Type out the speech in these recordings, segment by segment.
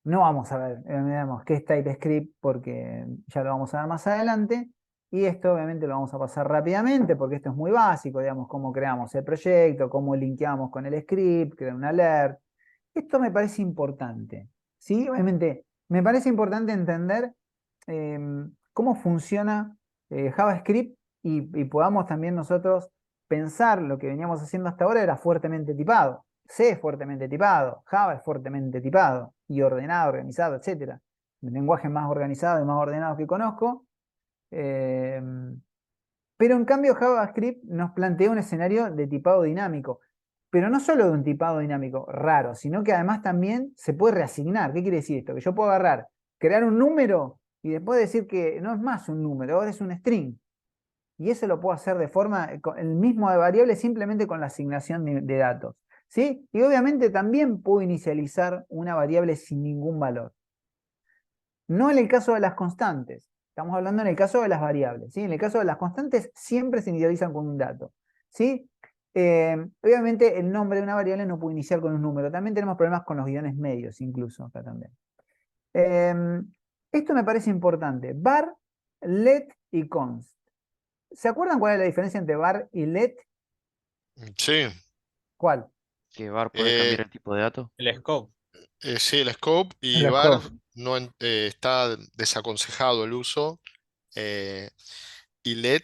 No vamos a ver, digamos, qué es TypeScript porque ya lo vamos a ver más adelante. Y esto obviamente lo vamos a pasar rápidamente porque esto es muy básico, digamos, cómo creamos el proyecto, cómo linkeamos con el script, crear un alert. Esto me parece importante, ¿sí? Obviamente, me parece importante entender eh, cómo funciona JavaScript y podamos también nosotros pensar lo que veníamos haciendo hasta ahora era fuertemente tipado. C es fuertemente tipado, Java es fuertemente tipado y ordenado, organizado, etcétera. El lenguaje más organizado y más ordenado que conozco. Eh, pero en cambio JavaScript nos plantea un escenario de tipado dinámico. Pero no solo de un tipado dinámico raro, sino que además también se puede reasignar. ¿Qué quiere decir esto? Que yo puedo agarrar, crear un número y después decir que no es más un número, ahora es un string. Y eso lo puedo hacer de forma, el mismo de variable simplemente con la asignación de datos. ¿Sí? Y obviamente también puedo inicializar una variable sin ningún valor. No en el caso de las constantes. Estamos hablando en el caso de las variables. ¿Sí? En el caso de las constantes siempre se inicializan con un dato. ¿Sí? Obviamente el nombre de una variable no puede iniciar con un número. También tenemos problemas con los guiones medios, incluso acá también. Eh, Esto me parece importante. Var, let y const. ¿Se acuerdan cuál es la diferencia entre var y let? Sí, ¿Cuál? Que var puede eh, cambiar el tipo de dato. El scope. sí, el scope y El var scope. no está desaconsejado el uso. eh, y let,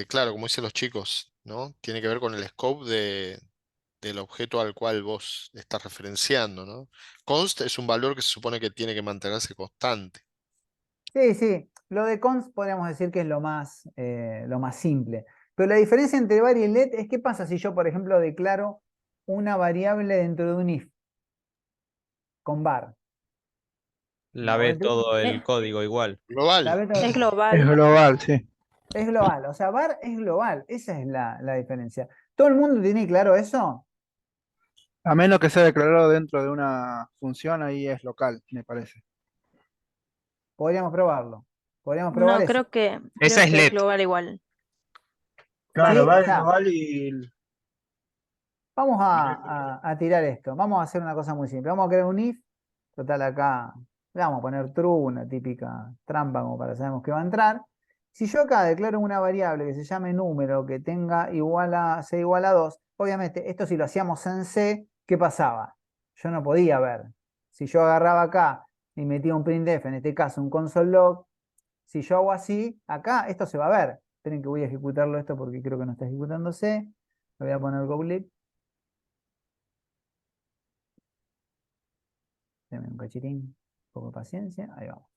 claro, como dicen los chicos, ¿no? Tiene que ver con el scope del objeto al cual vos estás referenciando, ¿no? Const es un valor que se supone que tiene que mantenerse constante. Sí, sí. Lo de const podríamos decir que es lo más simple. Pero la diferencia entre var y let es qué pasa si yo, por ejemplo, declaro una variable dentro de un if con var. La ve todo Es, el código igual. La Global. beta es Es global. global, sí. es global. O sea, var es global. Esa es la diferencia. ¿Todo el mundo tiene claro eso? A menos que sea declarado dentro de una función, ahí es local, me parece. Podríamos probarlo. Podríamos probar No, eso. Esa creo es que es LED. global igual. Claro, ¿Sí? O va es sea, global y vamos no es control. a tirar esto. Vamos a hacer una cosa muy simple. Vamos a crear un if. Total, acá le vamos a poner true, una típica trampa como para sabemos que va a entrar. Si yo acá declaro una variable que se llame número, que tenga sea igual a 2, obviamente esto si lo hacíamos en C, ¿qué pasaba? Yo no podía ver. Si yo agarraba acá y metía un printf, en este caso un console log, si yo hago así, acá esto se va a ver. Esperen que voy a ejecutarlo esto porque creo que no está ejecutándose. Le voy a poner goblib. Denme un cachitín, un poco de paciencia. Ahí vamos.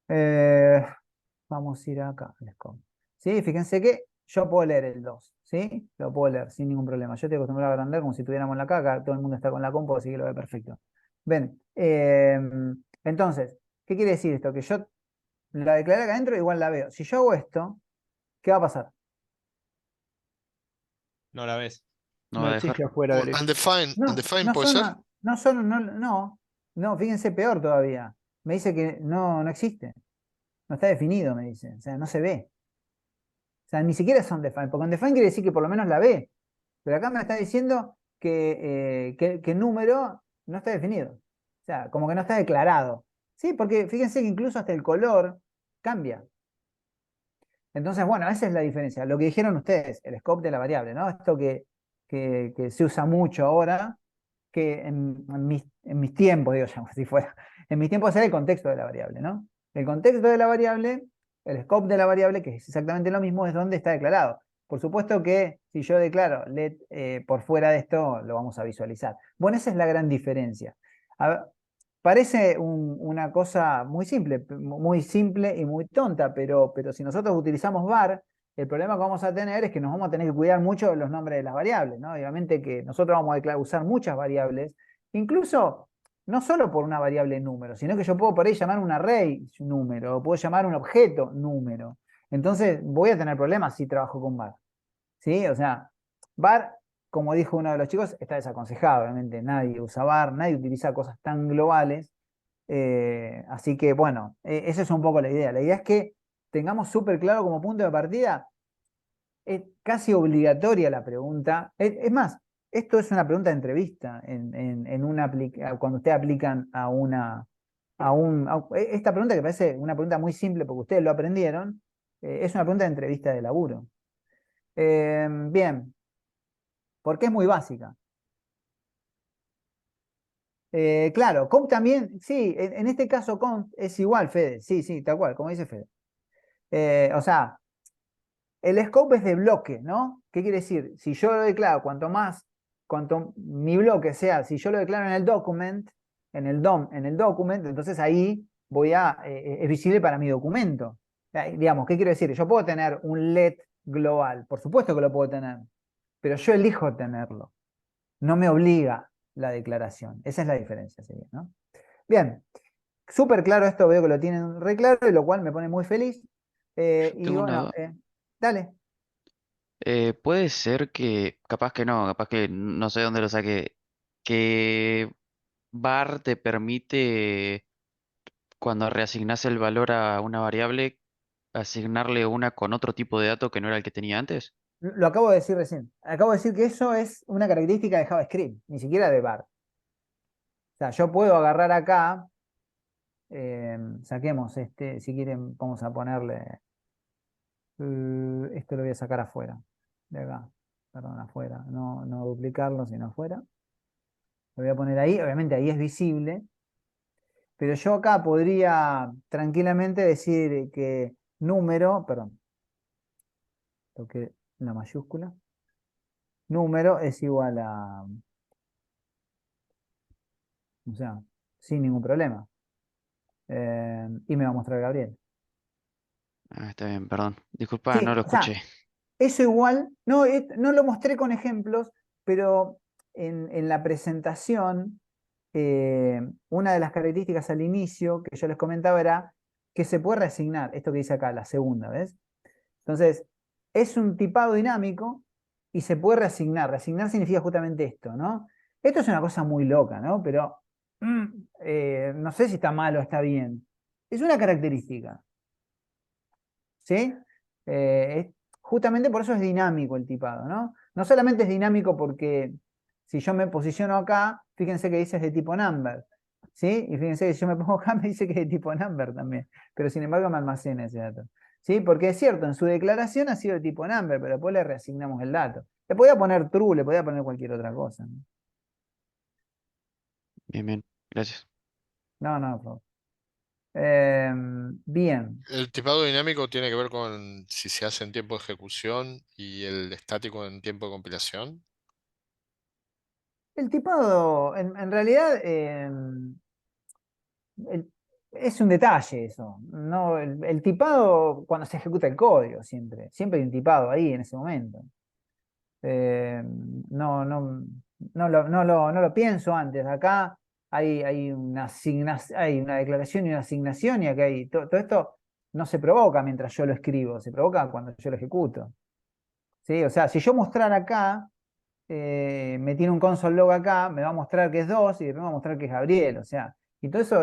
Eh, Vamos a ir acá al scope. ¿Sí? Fíjense que yo puedo leer el 2, ¿sí? Lo puedo leer sin ningún problema. Yo estoy acostumbrado a agrandar como si tuviéramos la caca, todo el mundo está con la compu, así que lo ve perfecto. Ven, entonces, ¿qué quiere decir esto? Que yo la declaré acá adentro, igual la veo. Si yo hago esto, ¿qué va a pasar? No la ves. No va No a dejar. existe afuera del if. No, Undefined puede ser. no, fíjense peor todavía. Me dice que no existe, no está definido, me dice. O sea, no se ve. O sea, ni siquiera es undefined, porque undefined quiere decir que por lo menos la ve. Pero acá me está diciendo que el número no está definido. O sea, como que no está declarado. Sí, porque fíjense que incluso hasta el color cambia. Entonces, bueno, esa es la diferencia. Lo que dijeron ustedes, el scope de la variable, ¿no? Esto que se usa mucho ahora, que en mis tiempos, digo, ya, si fuera, en mis tiempos era el contexto de la variable, ¿no? El contexto de la variable, el scope de la variable, que es exactamente lo mismo, es donde está declarado. Por supuesto que si yo declaro let por fuera de esto, lo vamos a visualizar. Bueno, esa es la gran diferencia. A ver, parece una cosa muy simple y muy tonta, pero si nosotros utilizamos var, el problema que vamos a tener es que nos vamos a tener que cuidar mucho de los nombres de las variables, ¿no? Obviamente que nosotros vamos a usar muchas variables, incluso no solo por una variable número, sino que yo puedo por ahí llamar un array número, o puedo llamar un objeto número. Entonces voy a tener problemas si trabajo con var. ¿Sí? O sea, var, como dijo uno de los chicos, está desaconsejado, obviamente nadie usa var, nadie utiliza cosas tan globales. Así que bueno, esa es un poco la idea. La idea es que tengamos súper claro como punto de partida, es casi obligatoria la pregunta. Es más, esto es una pregunta de entrevista cuando ustedes aplican esta pregunta que parece una pregunta muy simple porque ustedes lo aprendieron, es una pregunta de entrevista de laburo. Bien, porque es muy básica. Claro, conf también, sí, en este caso conf es igual, Fede, sí, tal cual, como dice Fede. O sea, el scope es de bloque, ¿no? ¿Qué quiere decir? Si yo lo declaro, cuanto mi bloque sea, si yo lo declaro en el document, en el document, entonces ahí es visible para mi documento. Digamos, ¿qué quiero decir? Yo puedo tener un let global, por supuesto que lo puedo tener, pero yo elijo tenerlo. No me obliga la declaración. Esa es la diferencia, sería, ¿no? Bien, súper claro esto, veo que lo tienen re claro, y lo cual me pone muy feliz. Y Tengo una bueno, duda. dale. Puede ser que, capaz que no, capaz que no sé dónde lo saqué, que var te permite, cuando reasignas el valor a una variable, asignarle una con otro tipo de dato que no era el que tenía antes. Lo acabo de decir recién. Acabo de decir que eso es una característica de JavaScript, ni siquiera de var. O sea, yo puedo agarrar acá, saquemos este, si quieren, vamos a ponerle, esto lo voy a sacar afuera, de acá, perdón, afuera, no duplicarlo, sino afuera. Lo voy a poner ahí, obviamente ahí es visible, pero yo acá podría tranquilamente decir que número, perdón, toqué la mayúscula, número es igual a, o sea, sin ningún problema. Y me va a mostrar Gabriel. Ah, está bien, perdón. Disculpa, no Sí, lo o sea, escuché. eso igual, no lo mostré con ejemplos, pero en la presentación, una de las características al inicio que yo les comentaba era que se puede reasignar, esto que dice acá, la segunda, ¿ves? Entonces, es un tipado dinámico y se puede reasignar. Reasignar significa justamente esto, ¿no? Esto es una cosa muy loca, ¿no? Pero no sé si está mal o está bien. Es una característica, ¿sí? Justamente por eso es dinámico el tipado, ¿no? No solamente es dinámico porque si yo me posiciono acá, fíjense que dice es de tipo number, ¿sí? Y fíjense que si yo me pongo acá me dice que es de tipo number también, pero sin embargo me almacena ese dato, ¿sí? Porque es cierto, en su declaración ha sido de tipo number, pero después le reasignamos el dato. Le podía poner true, le podía poner cualquier otra cosa, ¿no? Bien, bien, gracias. No, por favor. Bien. El tipado dinámico tiene que ver con si se hace en tiempo de ejecución y el estático en tiempo de compilación. El tipado, en realidad, el- es un detalle eso. No, el tipado, cuando se ejecuta el código, siempre hay un tipado ahí en ese momento. Eh, no, no, no lo pienso antes. Acá hay una declaración y una asignación, y acá todo esto no se provoca mientras yo lo escribo, se provoca cuando yo lo ejecuto. ¿Sí? O sea, si yo mostrar acá, me tiene un console log acá, me va a mostrar que es 2 y después me va a mostrar que es Gabriel. O sea, y todo eso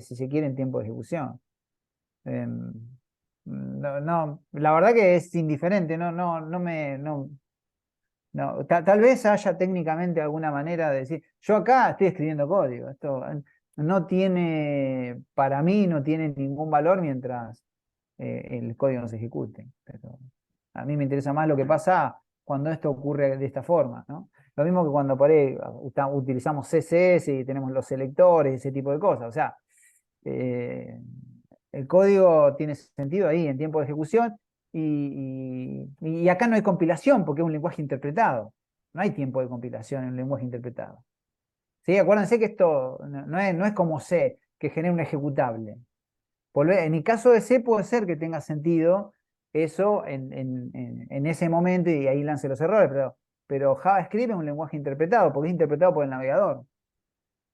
si se quiere, en tiempo de ejecución. La verdad que es indiferente, tal vez haya técnicamente alguna manera de decir, yo acá estoy escribiendo código, esto no tiene, para mí no tiene ningún valor mientras el código no se ejecute. Pero a mí me interesa más lo que pasa cuando esto ocurre de esta forma, ¿no? Lo mismo que cuando por ahí utilizamos CSS y tenemos los selectores y ese tipo de cosas. O sea, eh, el código tiene sentido ahí en tiempo de ejecución y acá no hay compilación porque es un lenguaje interpretado. No hay tiempo de compilación en un lenguaje interpretado. ¿Sí? Acuérdense que esto no es como C, que genera un ejecutable. En el caso de C puede ser que tenga sentido eso en ese momento y ahí lance los errores, pero JavaScript es un lenguaje interpretado porque es interpretado por el navegador.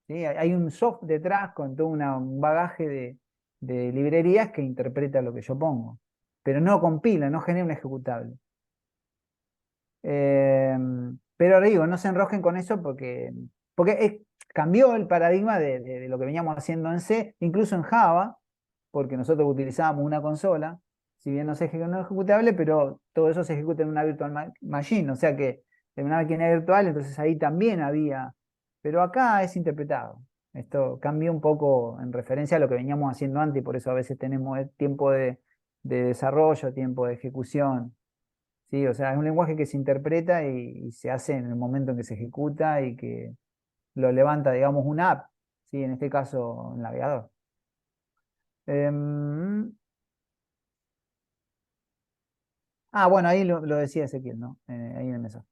¿Sí? Hay un soft detrás con todo un bagaje de librerías que interpreta lo que yo pongo, pero no compila, no genera un ejecutable. Eh, pero digo, no se enrojen con eso porque cambió el paradigma de lo que veníamos haciendo en C, incluso en Java, porque nosotros utilizábamos una consola, si bien no se ejecuta un ejecutable, pero todo eso se ejecuta en una virtual machine, o sea que en una máquina virtual, entonces ahí también había, pero acá es interpretado. Esto cambia un poco en referencia a lo que veníamos haciendo antes, y por eso a veces tenemos tiempo de desarrollo, tiempo de ejecución. ¿Sí? O sea, es un lenguaje que se interpreta y se hace en el momento en que se ejecuta y que lo levanta, digamos, una app, ¿sí? En este caso, un navegador. Bueno, ahí lo decía Ezequiel, ¿no? Ahí en el mensaje.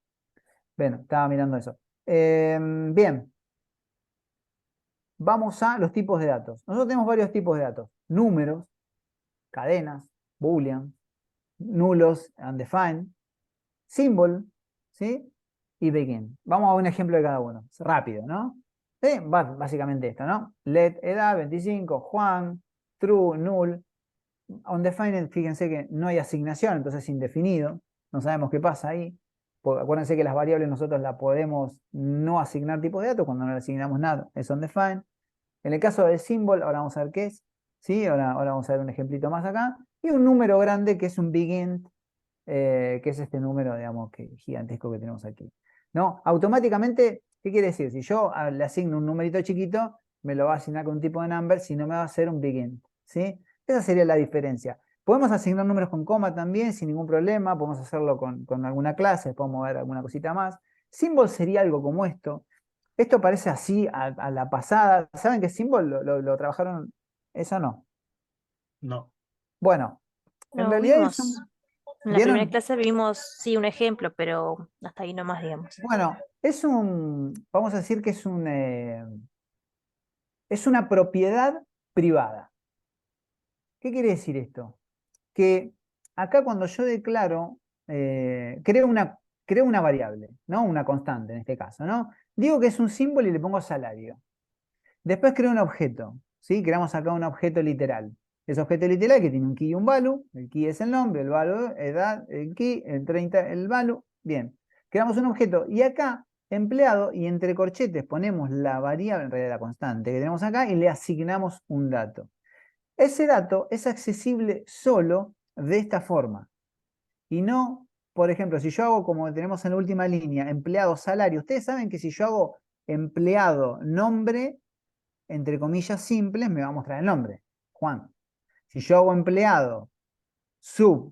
Bueno, estaba mirando eso. Bien, vamos a los tipos de datos. Nosotros tenemos varios tipos de datos. Números, cadenas, boolean, nulos, undefined, symbol, ¿sí? Y begin. Vamos a un ejemplo de cada uno. Es rápido, ¿no? Sí, básicamente esto, ¿no? Let, edad, 25, Juan, true, null. Undefined, fíjense que no hay asignación, entonces es indefinido. No sabemos qué pasa ahí. Acuérdense que las variables nosotros las podemos no asignar tipos de datos cuando no le asignamos nada. Es undefined. En el caso del symbol, ahora vamos a ver qué es. ¿Sí? Ahora vamos a ver un ejemplito más acá. Y un número grande que es un begin, que es este número, digamos, gigantesco que tenemos aquí. ¿No? Automáticamente, ¿qué quiere decir? Si yo le asigno un numerito chiquito, me lo va a asignar con un tipo de number, si no me va a hacer un begin. ¿Sí? Esa sería la diferencia. Podemos asignar números con coma también, sin ningún problema. Podemos hacerlo con alguna clase, podemos ver alguna cosita más. Symbol sería algo como esto. Esto parece así a la pasada. ¿Saben qué symbol lo trabajaron? Eso no. No. Bueno, en Lo realidad vimos. En la primera ¿vieron? clase vimos, sí, un ejemplo, pero hasta ahí nomás, digamos. Bueno, vamos a decir que es una propiedad privada. ¿Qué quiere decir esto? Que acá cuando yo declaro, creo una variable, ¿no? Una constante en este caso, ¿no? Digo que es un símbolo y le pongo salario. Después creo un objeto, ¿sí? Creamos acá un objeto literal. Ese objeto literal que tiene un key y un value. El key es el nombre, el value, edad, el key, el 30, el value. Bien, creamos un objeto y acá, empleado, y entre corchetes ponemos la variable, en realidad la constante que tenemos acá, y le asignamos un dato. Ese dato es accesible solo de esta forma. Y no, por ejemplo, si yo hago como tenemos en la última línea, empleado salario, ustedes saben que si yo hago empleado nombre, entre comillas simples, me va a mostrar el nombre, Juan. Si yo hago empleado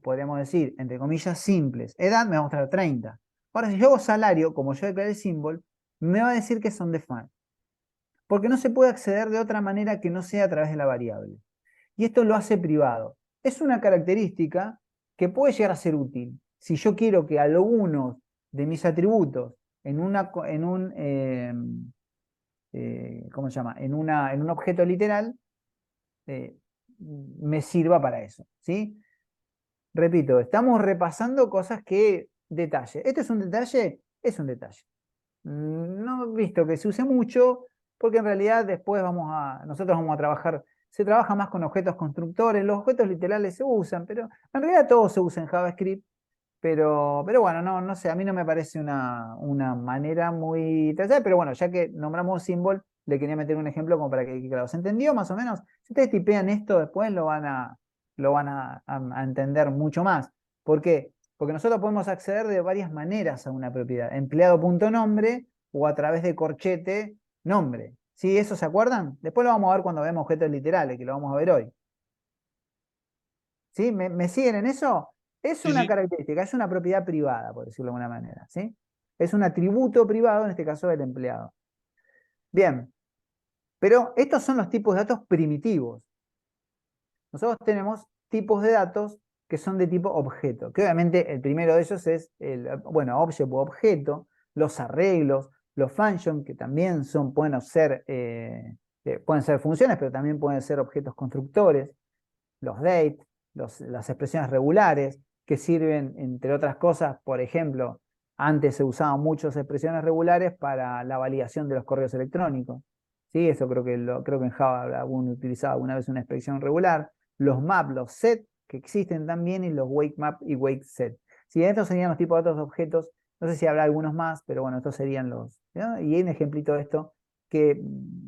podríamos decir, entre comillas simples, edad, me va a mostrar 30. Ahora, si yo hago salario, como yo declaré el symbol, me va a decir que son undefined. Porque no se puede acceder de otra manera que no sea a través de la variable. Y esto lo hace privado. Es una característica que puede llegar a ser útil. Si yo quiero que algunos de mis atributos ¿cómo se llama? En un objeto literal, me sirva para eso, ¿sí? Repito, estamos repasando cosas que detalle. ¿Esto es un detalle? Es un detalle. No he visto que se use mucho, porque en realidad después nosotros vamos a trabajar, se trabaja más con objetos constructores, los objetos literales se usan, pero en realidad todo se usa en JavaScript, pero bueno, no sé, a mí no me parece una manera muy interesante, pero bueno, ya que nombramos symbol, le quería meter un ejemplo como para que claro, ¿se entendió más o menos? Si ustedes tipean esto, después lo van a entender mucho más. ¿Por qué? Porque nosotros podemos acceder de varias maneras a una propiedad. Empleado.nombre o a través de corchete nombre. ¿Sí? ¿Eso se acuerdan? Después lo vamos a ver cuando vemos objetos literales, que lo vamos a ver hoy. ¿Sí? ¿Me siguen en eso? Es Sí, una sí. característica, es una propiedad privada, por decirlo de alguna manera. ¿Sí? Es un atributo privado, en este caso del empleado. Bien, pero estos son los tipos de datos primitivos. Nosotros tenemos tipos de datos que son de tipo objeto, que obviamente el primero de ellos es object o objeto, los arreglos, los functions, que también pueden ser funciones, pero también pueden ser objetos constructores, los date, las expresiones regulares, que sirven, entre otras cosas, por ejemplo, antes se usaban muchas expresiones regulares para la validación de los correos electrónicos. ¿Sí? Eso creo que en Java uno utilizaba alguna vez una expresión regular. Los map, los set, que existen también, y los wake map y wake set. ¿Sí? Estos serían los tipos de otros objetos. No sé si habrá algunos más, pero bueno, estos serían los. ¿No? Y hay un ejemplito de esto que,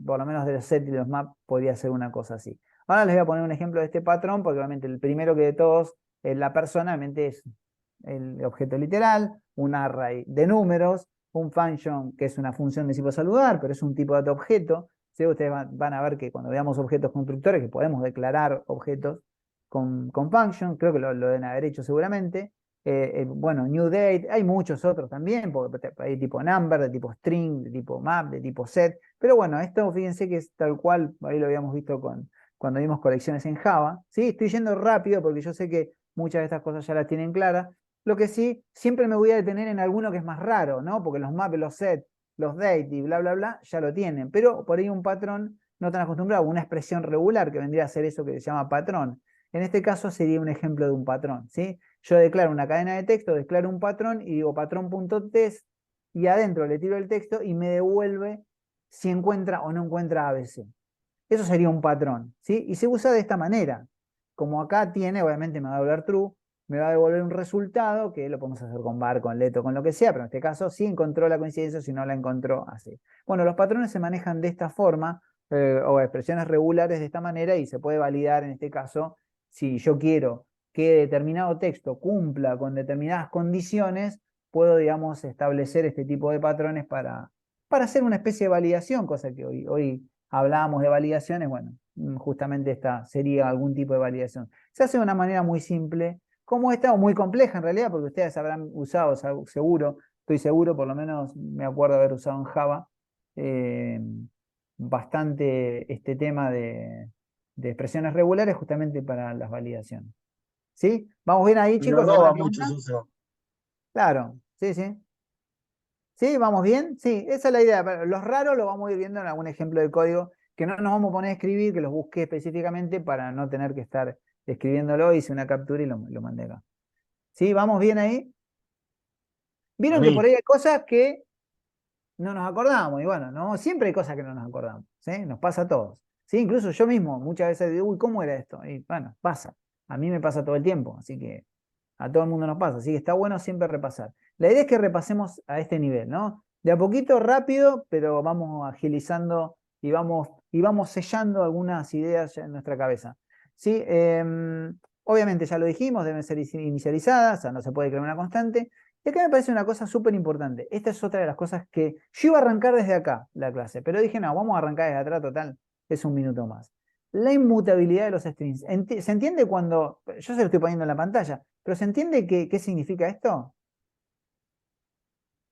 por lo menos de los set y los map, podría ser una cosa así. Ahora les voy a poner un ejemplo de este patrón, porque obviamente el primero que de todos, la persona, obviamente el objeto literal, un array de números, un function que es una función de tipo saludar, pero es un tipo de objeto. ¿Sí? Ustedes van a ver que cuando veamos objetos constructores, que podemos declarar objetos con function, creo que lo deben haber hecho seguramente. Bueno, new date, hay muchos otros también, porque hay tipo number, de tipo string, de tipo map, de tipo set, pero bueno, esto fíjense que es tal cual, ahí lo habíamos visto cuando vimos colecciones en Java. ¿Sí? Estoy yendo rápido porque yo sé que muchas de estas cosas ya las tienen claras. Lo que sí, siempre me voy a detener en alguno que es más raro, ¿no? Porque los maps, los set, los date y bla, bla, bla, ya lo tienen. Pero por ahí un patrón no tan acostumbrado, una expresión regular que vendría a ser eso que se llama patrón. En este caso sería un ejemplo de un patrón, ¿sí? Yo declaro una cadena de texto, declaro un patrón y digo patrón.test y adentro le tiro el texto y me devuelve si encuentra o no encuentra ABC. Eso sería un patrón, ¿sí? Y se usa de esta manera. Como acá tiene, obviamente me va a devolver true, me va a devolver un resultado, que lo podemos hacer con var, con let o con lo que sea, pero en este caso sí encontró la coincidencia, si no la encontró, así. Bueno, los patrones se manejan de esta forma, o expresiones regulares de esta manera, y se puede validar en este caso, si yo quiero que determinado texto cumpla con determinadas condiciones, puedo, digamos, establecer este tipo de patrones para hacer una especie de validación, cosa que hoy hablábamos de validaciones, bueno, justamente esta sería algún tipo de validación. Se hace de una manera muy simple, como esta, o muy compleja en realidad, porque ustedes habrán usado, seguro, estoy seguro, por lo menos me acuerdo haber usado en Java, bastante este tema de expresiones regulares justamente para las validaciones. ¿Sí? ¿Vamos bien ahí, En chicos? los dos ¿Alguna va mucho pregunta? eso. Claro, sí, sí. ¿Sí? ¿Vamos bien? Sí, esa es la idea. Pero los raros los vamos a ir viendo en algún ejemplo de código que no nos vamos a poner a escribir, que los busqué específicamente para no tener que estar escribiéndolo. Hice una captura y lo mandé acá. ¿Sí? ¿Vamos bien ahí? A Vieron que por mí, ahí hay cosas que no nos acordamos. Y bueno, no, siempre hay cosas que no nos acordamos. ¿Sí? Nos pasa a todos. ¿Sí? Incluso yo mismo muchas veces digo, uy, ¿cómo era esto? Y bueno, pasa. A mí me pasa todo el tiempo. Así que a todo el mundo nos pasa. Así que está bueno siempre repasar. La idea es que repasemos a este nivel, ¿no? De a poquito, rápido, pero vamos agilizando y vamos sellando algunas ideas ya en nuestra cabeza. ¿Sí? Obviamente, ya lo dijimos, deben ser inicializadas, o sea, no se puede crear una constante. Y acá me parece una cosa súper importante. Esta es otra de las cosas que yo iba a arrancar desde acá, la clase, pero dije, no, vamos a arrancar desde atrás, total, es un minuto más. La inmutabilidad de los strings. ¿Se entiende cuando, yo se lo estoy poniendo en la pantalla, pero ¿se entiende qué significa esto?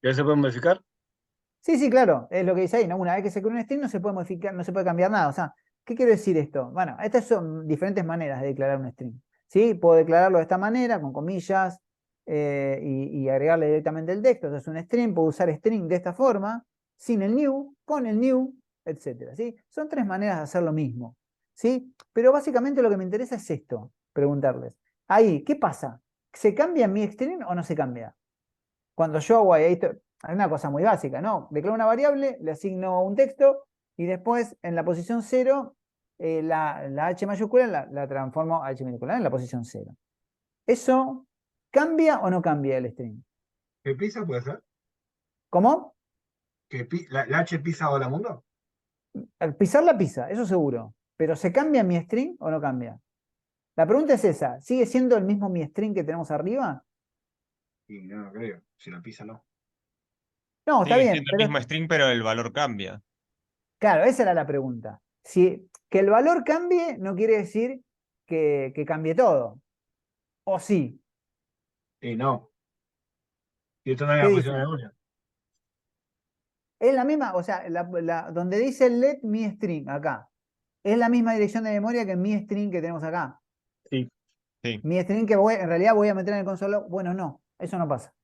¿ya se puede modificar? Sí, sí, claro, es lo que dice ahí, ¿no? Una vez que se crea un string no se puede modificar, no se puede cambiar nada. O sea, ¿qué quiere decir esto? Bueno, estas son diferentes maneras de declarar un string. ¿Sí? Puedo declararlo de esta manera, con comillas, y agregarle directamente el texto. Entonces es un string, puedo usar string de esta forma, sin el new, con el new, etc. ¿Sí? Son tres maneras de hacer lo mismo. ¿Sí? Pero básicamente lo que me interesa es esto, preguntarles. Ahí, ¿qué pasa? ¿Se cambia mi string o no se cambia? Cuando yo hago ahí, hay una cosa muy básica, ¿no? Declaro una variable, le asigno un texto y después en la posición 0, la H mayúscula la transformo a H minúscula en la posición 0. ¿Eso cambia o no cambia el string? ¿Qué pisa puede ser? ¿Cómo? ¿La H pisa hola mundo? Al pisar la pisa, eso seguro. Pero ¿se cambia mi string o no cambia? La pregunta es esa, ¿sigue siendo el mismo mi string que tenemos arriba? Y no, no creo. Si la pisa, no. No, está Sigue bien, siendo el pero mismo string, pero el valor cambia. claro, esa era la pregunta. Si que el valor cambie no quiere decir que cambie todo. ¿O sí? Y no. Y esto no es ¿Qué la posición de dice? memoria. Es la misma, o sea, donde dice let me string acá, es la misma dirección de memoria que mi string que tenemos acá. Sí. Sí. Mi string que en realidad voy a meter en el console. Bueno, no, eso no pasa.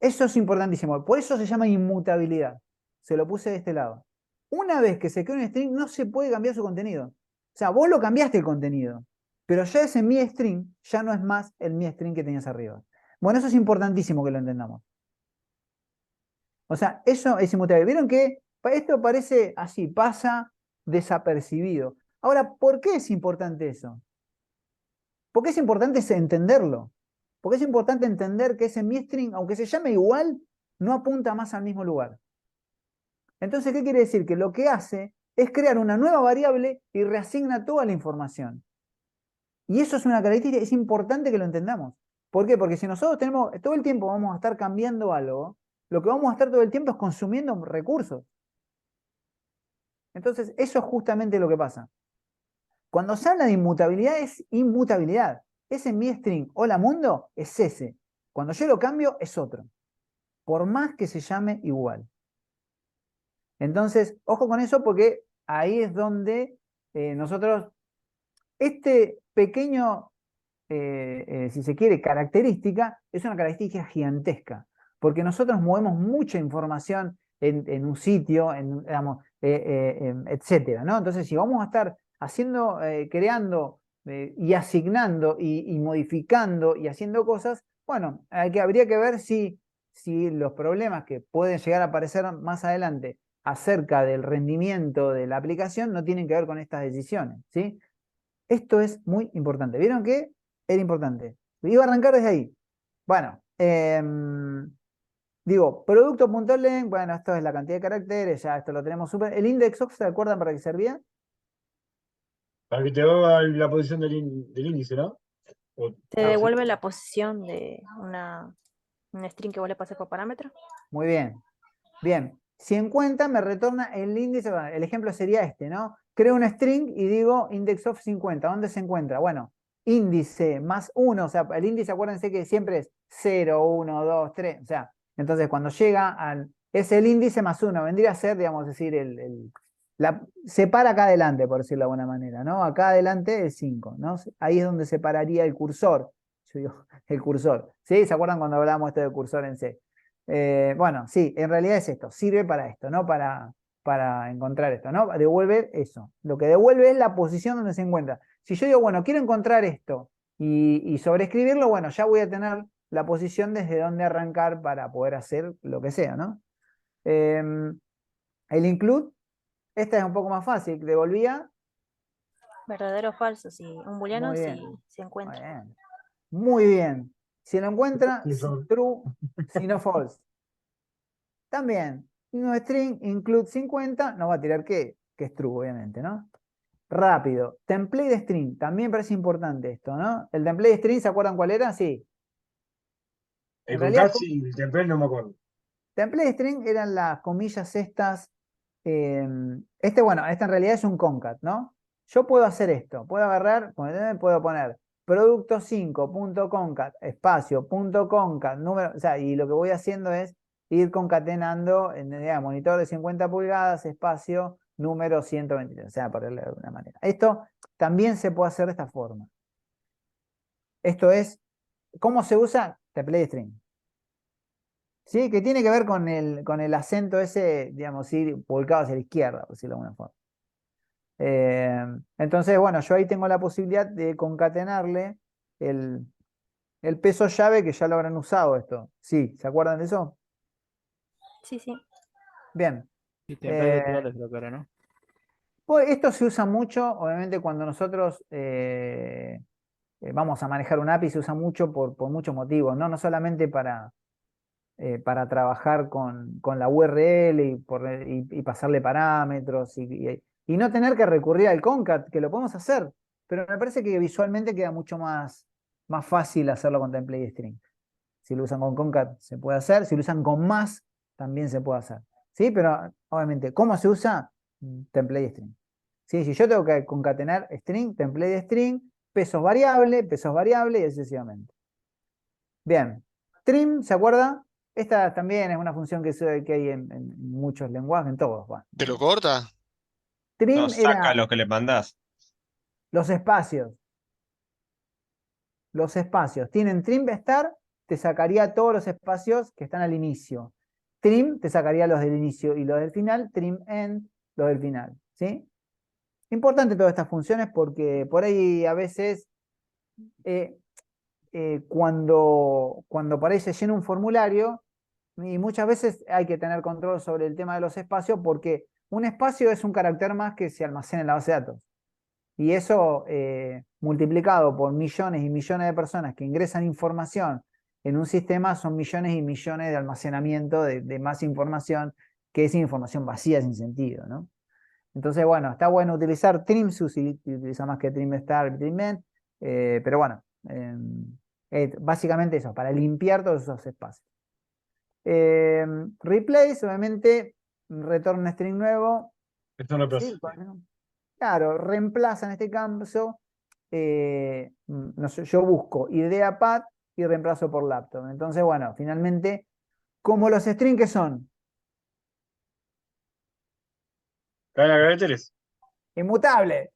Eso es importantísimo. Por eso se llama inmutabilidad. Se lo puse de este lado. Una vez que se crea un string, no se puede cambiar su contenido. O sea, vos lo cambiaste el contenido, pero ya ese mi string ya no es más el mi string que tenías arriba. Bueno, eso es importantísimo que lo entendamos. O sea, eso es inmutable. Vieron que esto parece así, pasa desapercibido. Ahora, ¿por qué es importante eso? Porque es importante entenderlo. Porque es importante entender que ese mi string, aunque se llame igual, no apunta más al mismo lugar. Entonces, ¿qué quiere decir? Que lo que hace es crear una nueva variable y reasigna toda la información. Y eso es una característica, es importante que lo entendamos. ¿Por qué? Porque si nosotros tenemos, todo el tiempo vamos a estar cambiando algo, lo que vamos a estar todo el tiempo es consumiendo recursos. Entonces, eso es justamente lo que pasa. Cuando se habla de inmutabilidad, es inmutabilidad. Ese mi string, hola mundo, es ese. Cuando yo lo cambio, es otro. Por más que se llame igual. Entonces, ojo con eso porque ahí es donde nosotros, este pequeño, si se quiere, característica, es una característica gigantesca. Porque nosotros movemos mucha información en un sitio, digamos, etcétera, ¿no? Entonces, si vamos a estar haciendo, creando y asignando y modificando y haciendo cosas, bueno, habría que ver si los problemas que pueden llegar a aparecer más adelante acerca del rendimiento de la aplicación no tienen que ver con estas decisiones, ¿sí? Esto es muy importante. ¿Vieron que era importante? Iba a arrancar desde ahí. Bueno, digo, producto.length, bueno, esto es la cantidad de caracteres, ya esto lo tenemos súper. ¿El index of se acuerdan para qué servía? Para que te haga la posición del índice, ¿no? Te Ah, devuelve la posición de un string que vos le pases por parámetro. Muy bien. Bien. Si en cuenta me retorna el índice, bueno, el ejemplo sería este, ¿no? Creo un string y digo index of 50. ¿Dónde se encuentra? Bueno, índice más 1, o sea, el índice, acuérdense que siempre es 0, 1, 2, 3, o sea, entonces cuando llega es el índice más 1, vendría a ser, digamos, decir, separa acá adelante, por decirlo de alguna manera, ¿no? Acá adelante es 5, ¿no? Ahí es donde separaría el cursor, yo digo, el cursor, ¿sí? ¿Se acuerdan cuando hablábamos esto de cursor en C? Bueno, sí, en realidad es esto, sirve para esto, ¿no? Para encontrar esto, ¿no? Devuelve eso. Lo que devuelve es la posición donde se encuentra. Si yo digo, bueno, quiero encontrar esto y sobreescribirlo, bueno, ya voy a tener la posición desde donde arrancar para poder hacer lo que sea, ¿no? El include, esta es un poco más fácil, devolvía. Verdadero o falso, si un booleano Muy si bien, se muy encuentra. bien. Muy bien. Si lo encuentra, Sí, si son. true, si no false. También, un string include 50 nos va a tirar que es true, obviamente, ¿no? Rápido. Template string, también parece importante esto, ¿no? El template string, ¿se acuerdan cuál era? Sí. El En realidad, concat sí, el template no me acuerdo. template string eran las comillas estas. Bueno, este en realidad es un concat, ¿no? Yo puedo hacer esto, puedo agarrar, puedo poner producto 5.concat, espacio, punto concat, número, o sea, y lo que voy haciendo es ir concatenando en el monitor de 50 pulgadas, espacio, número 123, o sea, para ponerlo de alguna manera. Esto también se puede hacer de esta forma. Esto es, ¿cómo se usa? Template string. ¿Sí? Que tiene que ver con el acento ese, digamos, ir volcado hacia la izquierda, por decirlo de alguna forma. Entonces, bueno, yo ahí tengo la posibilidad de concatenarle el, el peso llave, que ya lo habrán usado esto. Sí, ¿se acuerdan de eso? Sí, sí. Bien. Y template Eh, literales lo que era, ¿no? pues esto se usa mucho, obviamente, cuando nosotros vamos a manejar un API, se usa mucho por muchos motivos, ¿no? No solamente para trabajar con la URL y pasarle parámetros y no tener que recurrir al concat, que lo podemos hacer, pero me parece que visualmente queda mucho más fácil hacerlo con template string. Si lo usan con concat se puede hacer, si lo usan con más también se puede hacer. ¿Sí? Pero obviamente, ¿cómo se usa? Template string. ¿Sí? Si yo tengo que concatenar string, template string, pesos variable y así sucesivamente. Bien. Trim, ¿se acuerda? Esta también es una función que hay en muchos lenguajes, en todos. Bueno. ¿Te lo corta? No, Trim saca era lo que le mandás. los espacios. Los espacios. Tienen trim star, te sacaría todos los espacios que están al inicio. Trim te sacaría los del inicio y los del final. Trim end, los del final. ¿Sí? Importante todas estas funciones porque por ahí a veces eh, cuando por ahí se llena un formulario, y muchas veces hay que tener control sobre el tema de los espacios porque un espacio es un carácter más que se almacena en la base de datos. Y eso multiplicado por millones y millones de personas que ingresan información en un sistema son millones y millones de almacenamiento de más información que es información vacía sin sentido, ¿no? Entonces, bueno, está bueno utilizar trim, si utiliza más que trim star, trim end, pero bueno, Básicamente eso, para limpiar todos esos espacios. Replace, obviamente, retorna un string nuevo. Esto no ¿Sí? pasa. Claro, reemplaza en este caso, no sé, yo busco IdeaPad y reemplazo por laptop. Entonces, bueno, finalmente, como los strings que son ¿Cadena de caracteres? inmutables,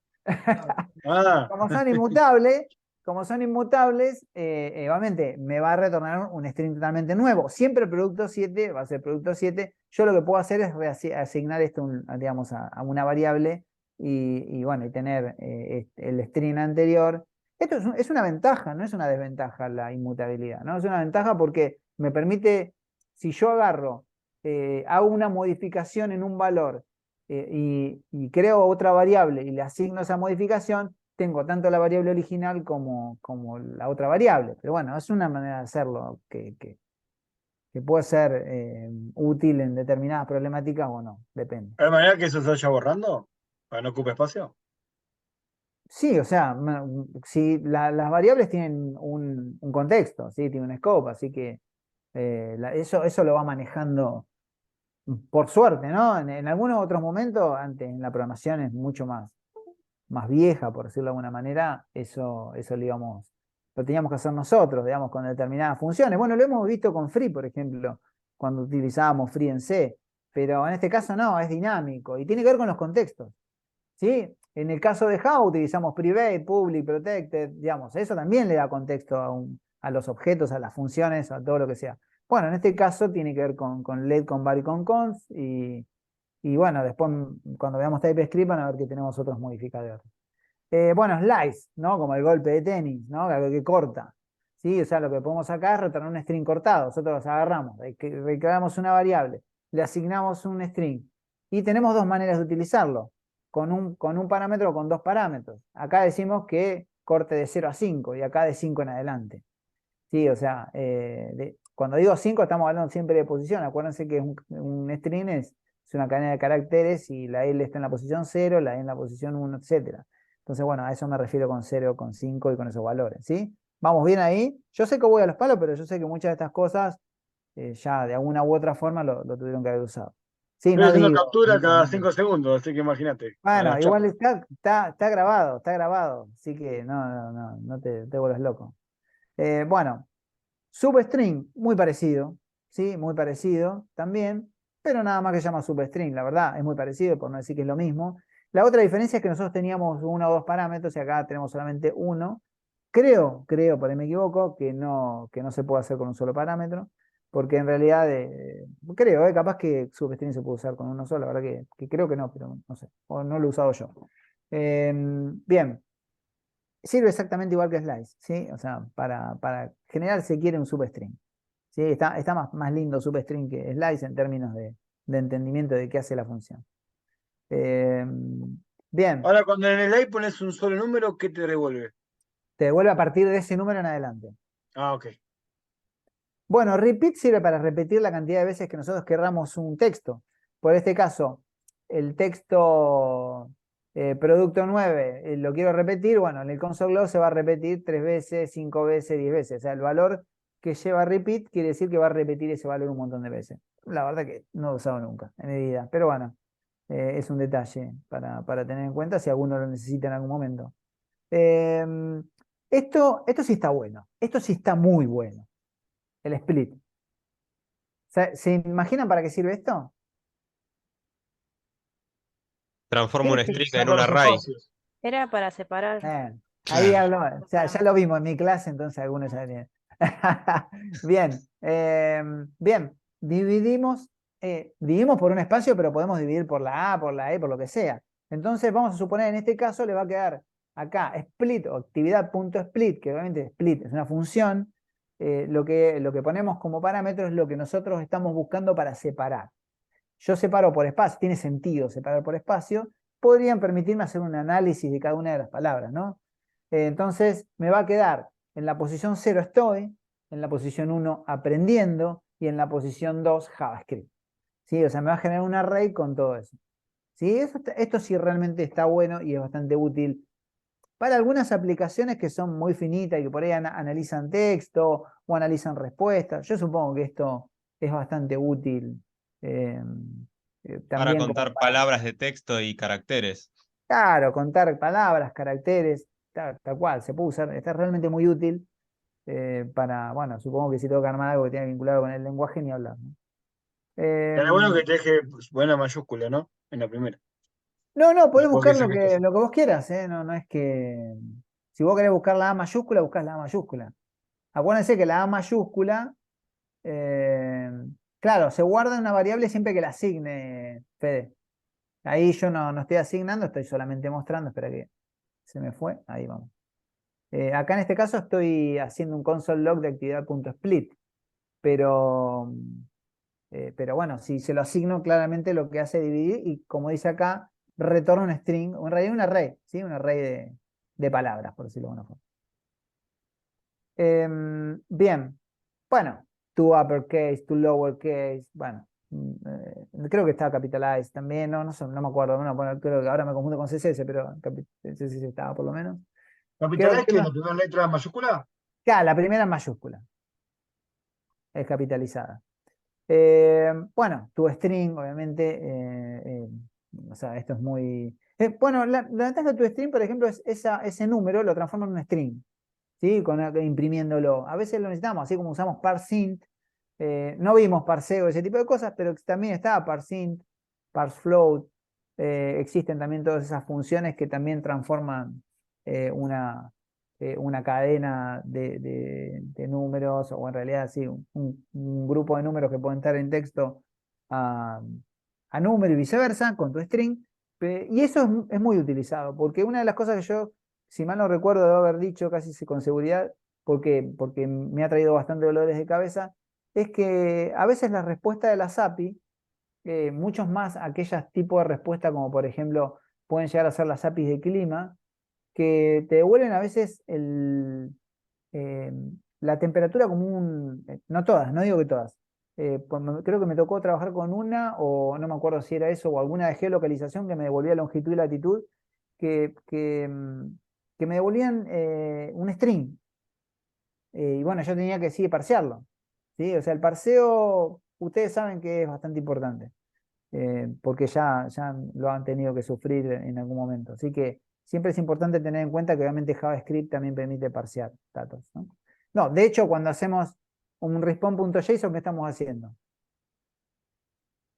Ah, como son inmutables, obviamente me va a retornar un string totalmente nuevo. Siempre el producto 7 va a ser producto 7. Yo lo que puedo hacer es asignar esto digamos, a una variable y bueno, y tener el string anterior. Esto es una ventaja, no es una desventaja la inmutabilidad, ¿no? Es una ventaja porque me permite, si yo agarro, hago una modificación en un valor y creo otra variable y le asigno esa modificación, tengo tanto la variable original como la otra variable. Pero bueno, es una manera de hacerlo que puede ser útil en determinadas problemáticas o no, depende. ¿hay manera que eso se vaya borrando? Para no ocupe espacio. Sí, o sea, si las variables tienen un contexto, ¿sí? Tienen un scope, así que eso lo va manejando por suerte, ¿no? En algunos otros momentos, antes en la programación es mucho más vieja, por decirlo de alguna manera, eso lo teníamos que hacer nosotros, digamos, con determinadas funciones. Bueno, lo hemos visto con free, por ejemplo, cuando utilizábamos free en C, pero en este caso no, es dinámico y tiene que ver con los contextos, ¿sí? En el caso de Java utilizamos private, public, protected, digamos, eso también le da contexto a los objetos, a las funciones, a todo lo que sea. Bueno, en este caso tiene que ver con let, con var y con const, y bueno, después cuando veamos TypeScript van a ver que tenemos otros modificadores. Bueno, slice, ¿no? Como el golpe de tenis, ¿no? Algo que corta. ¿Sí? O sea, lo que podemos sacar es retornar un string cortado. Nosotros los agarramos, recreamos una variable, le asignamos un string. Y tenemos dos maneras de utilizarlo, con un parámetro o con dos parámetros. Acá decimos que corte de 0 a 5 y acá de 5 en adelante. Sí, o sea, cuando digo 5 estamos hablando siempre de posición. Acuérdense que un string es una cadena de caracteres y la L está en la posición 0, la E en la posición 1, etcétera. Entonces, bueno, a eso me refiero con 0, con 5 y con esos valores, ¿sí? ¿Vamos bien ahí? Yo sé que voy a los palos, pero yo sé que muchas de estas cosas ya de alguna u otra forma lo tuvieron que haber usado. Sí, Estoy no haciendo digo. captura cada 5 segundos, así que imagínate. A Bueno, la igual chapa. está grabado, así que no te vuelvas loco. Bueno, substring, muy parecido, ¿sí? Muy parecido también, pero nada más que se llama substring, la verdad, es muy parecido, por no decir que es lo mismo. La otra diferencia es que nosotros teníamos uno o dos parámetros y acá tenemos solamente uno. Creo, por ahí me equivoco, que no se puede hacer con un solo parámetro, porque en realidad, creo, capaz que substring se puede usar con uno solo, la verdad que creo que no, pero no sé, o no lo he usado yo. Bien. Sirve exactamente igual que Slice, ¿sí? O sea, para generar se quiere un substring. ¿Sí? Está más lindo substring que Slice en términos de entendimiento de qué hace la función. Eh, bien, Ahora, cuando en el AI pones un solo número, ¿qué te devuelve? te devuelve a partir de ese número en adelante. Ah, ok. Bueno, repeat sirve para repetir la cantidad de veces que nosotros querramos un texto. Por este caso, el texto producto 9 lo quiero repetir, bueno, en el console log se va a repetir 3 veces, 5 veces, 10 veces. O sea, el valor que lleva repeat quiere decir que va a repetir ese valor un montón de veces. La verdad que no lo he usado nunca en mi vida, pero bueno, es un detalle para tener en cuenta si alguno lo necesita en algún momento. Esto sí está bueno, esto sí está muy bueno. El split. ¿Se imaginan para qué sirve esto? Transforma un Sí, string en Saca un los array. espacios. Era para separar. Ahí Claro. habló, o sea, ya lo vimos en mi clase, entonces algunos ya tienen. Bien, bien, dividimos por un espacio, pero podemos dividir por la A, por la E, por lo que sea. Entonces vamos a suponer en este caso le va a quedar acá split o actividad.split, que obviamente split es una función. Lo que ponemos como parámetro es lo que nosotros estamos buscando para separar. Yo separo por espacio, tiene sentido separar por espacio, podrían permitirme hacer un análisis de cada una de las palabras, ¿no? Entonces me va a quedar en la posición 0 estoy, en la posición 1 aprendiendo y en la posición 2 JavaScript. ¿Sí? O sea, me va a generar un array con todo eso. ¿Sí? Esto sí realmente está bueno y es bastante útil. para algunas aplicaciones que son muy finitas y que por ahí analizan texto o analizan respuestas. Yo supongo que esto es bastante útil eh, Para también como contar palabras de texto y caracteres. claro, contar palabras, caracteres, tal cual, se puede usar, está realmente muy útil para, bueno, supongo que si tengo que armar algo que tenga vinculado con el lenguaje, ni hablar, ¿no? Estaría bueno que Em, te deje pues, buena mayúscula, ¿no? En la primera. no, podés Después buscar que saques todo. lo que vos quieras, ¿eh? No, no es que. Si vos querés buscar la A mayúscula, buscás la A mayúscula. Acuérdense que la A mayúscula, eh, claro, se guarda en una variable siempre que la asigne, Fede. Ahí yo no estoy asignando, estoy solamente mostrando, espera que se me fue, ahí vamos. Acá en este caso estoy haciendo un console log de actividad.split, pero, pero bueno, si se lo asigno, claramente lo que hace es dividir y como dice acá, retorna un string, o en realidad un array, ¿sí? Un array de palabras, por decirlo de alguna forma. Bien, bueno, to uppercase, to lowercase, bueno, creo que está capitalized también, no sé, no me acuerdo, bueno, creo que ahora me confundo con CSS, pero CSS estaba por lo menos. ¿Capitaliza ¿Qué que más? la primera letra mayúscula? Claro, la primera en mayúscula, es capitalizada. Bueno, tu string, obviamente, o sea, esto es muy. Bueno, la ventaja de tu string, por ejemplo, es ese número lo transforma en un string, ¿sí? Imprimiéndolo. A veces lo necesitamos, así como usamos parseInt. No vimos parseo, ese tipo de cosas, pero también está parseInt, parsefloat. Existen también todas esas funciones que también transforman una cadena de números, o en realidad sí, un grupo de números que pueden estar en texto a, a número y viceversa, con tu string. Y eso es muy utilizado, porque una de las cosas que yo, si mal no recuerdo, debo haber dicho casi con seguridad, porque me ha traído bastante dolores de cabeza, es que a veces la respuesta de las API, muchos más aquellas tipos de respuesta como por ejemplo pueden llegar a ser las APIs de clima, que te devuelven a veces eh, la temperatura como no todas, no digo que todas. Creo que me tocó trabajar con una, o no me acuerdo si era eso, o alguna de geolocalización que me devolvía longitud y latitud, que me devolvían un string. Y bueno, yo tenía que sí parsearlo. ¿Sí? O sea, el parseo, ustedes saben que es bastante importante, porque ya lo han tenido que sufrir en algún momento. Así que siempre es importante tener en cuenta que obviamente JavaScript también permite parsear datos, ¿no? No, de hecho, cuando hacemos un response.json, ¿qué estamos haciendo?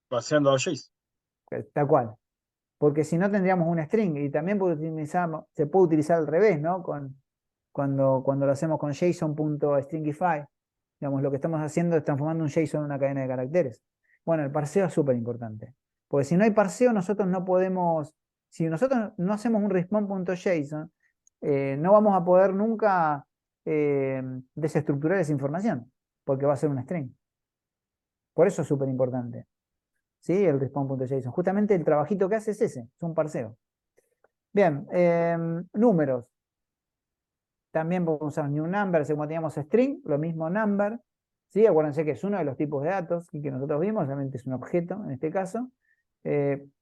Paseando a Jace. Tal cual. Porque si no tendríamos un string y también se puede utilizar al revés, ¿no? Cuando lo hacemos con JSON.stringify, digamos, lo que estamos haciendo es transformando un JSON en una cadena de caracteres. Bueno, el parseo es súper importante. Porque si no hay parseo, nosotros no podemos, si nosotros no hacemos un response.json, no vamos a poder nunca desestructurar esa información, porque va a ser un string. Por eso es súper importante. ¿Sí? El response.json. Justamente el trabajito que hace es ese, es un parseo. Bien, números. También podemos usar new number, como teníamos string, lo mismo number. ¿Sí? Acuérdense que es uno de los tipos de datos y que nosotros vimos, realmente es un objeto en este caso.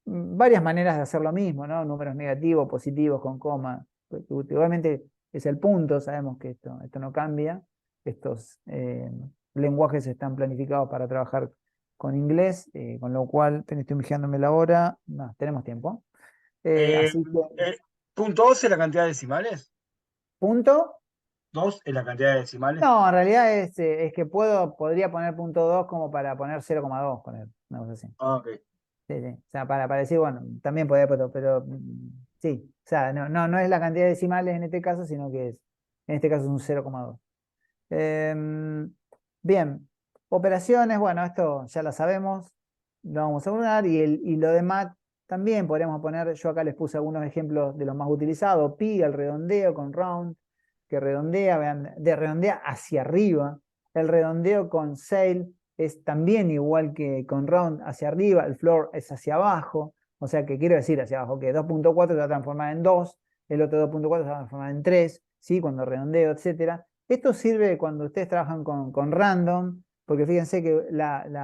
Varias maneras de hacer lo mismo, ¿no? Números negativos, positivos, con coma. Igualmente es el punto, sabemos que esto no cambia. Estos lenguajes están planificados para trabajar con inglés, con lo cual, estoy fijándome la hora, no, tenemos tiempo. Eh, Así que, punto 2 es la cantidad de decimales. punto. 2 es la cantidad de decimales. No, en realidad es que podría poner punto 2 como para poner 0,2, poner una cosa así. Ah, ok. Sí, sí. O sea, para decir, bueno, también podría, pero sí. O sea, no es la cantidad de decimales en este caso, sino que en este caso es un 0,2. Bien, operaciones, bueno, esto ya lo sabemos, lo vamos a hablar, y lo de mat también podríamos poner, yo acá les puse algunos ejemplos de los más utilizados, pi, el redondeo con round, que redondea, vean, de redondea hacia arriba, el redondeo con sail es también igual que con round hacia arriba, el floor es hacia abajo, o sea que quiero decir hacia abajo, que 2.4 se va a transformar en 2, el otro 2.4 se va a transformar en 3, ¿sí? Cuando redondeo, etcétera. Esto sirve cuando ustedes trabajan con random, porque fíjense que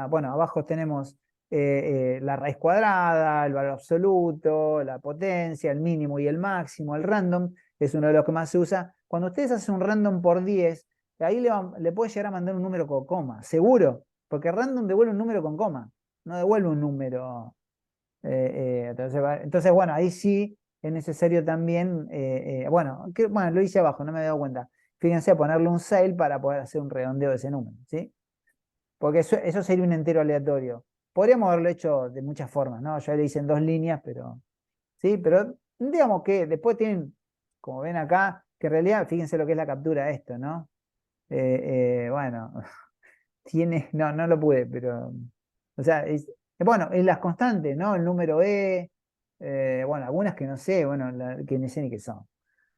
bueno, abajo tenemos la raíz cuadrada, el valor absoluto, la potencia, el mínimo y el máximo, el random, es uno de los que más se usa. Cuando ustedes hacen un random por 10, ahí le puede llegar a mandar un número con coma, seguro, porque random devuelve un número con coma, no devuelve un número. Entonces, bueno, ahí sí es necesario también, bueno, lo hice abajo, no me he dado cuenta. Fíjense, ponerle un sale para poder hacer un redondeo de ese número, ¿sí? Porque eso sería un entero aleatorio. Podríamos haberlo hecho de muchas formas, ¿no? Yo le hice en 2 líneas, pero, ¿sí? Pero digamos que después tienen, como ven acá, que en realidad, fíjense lo que es la captura de esto, ¿no? Bueno, no lo pude, pero, o sea, bueno, es las constantes, ¿no? El número bueno, algunas que no sé, bueno, que ni sé ni qué son.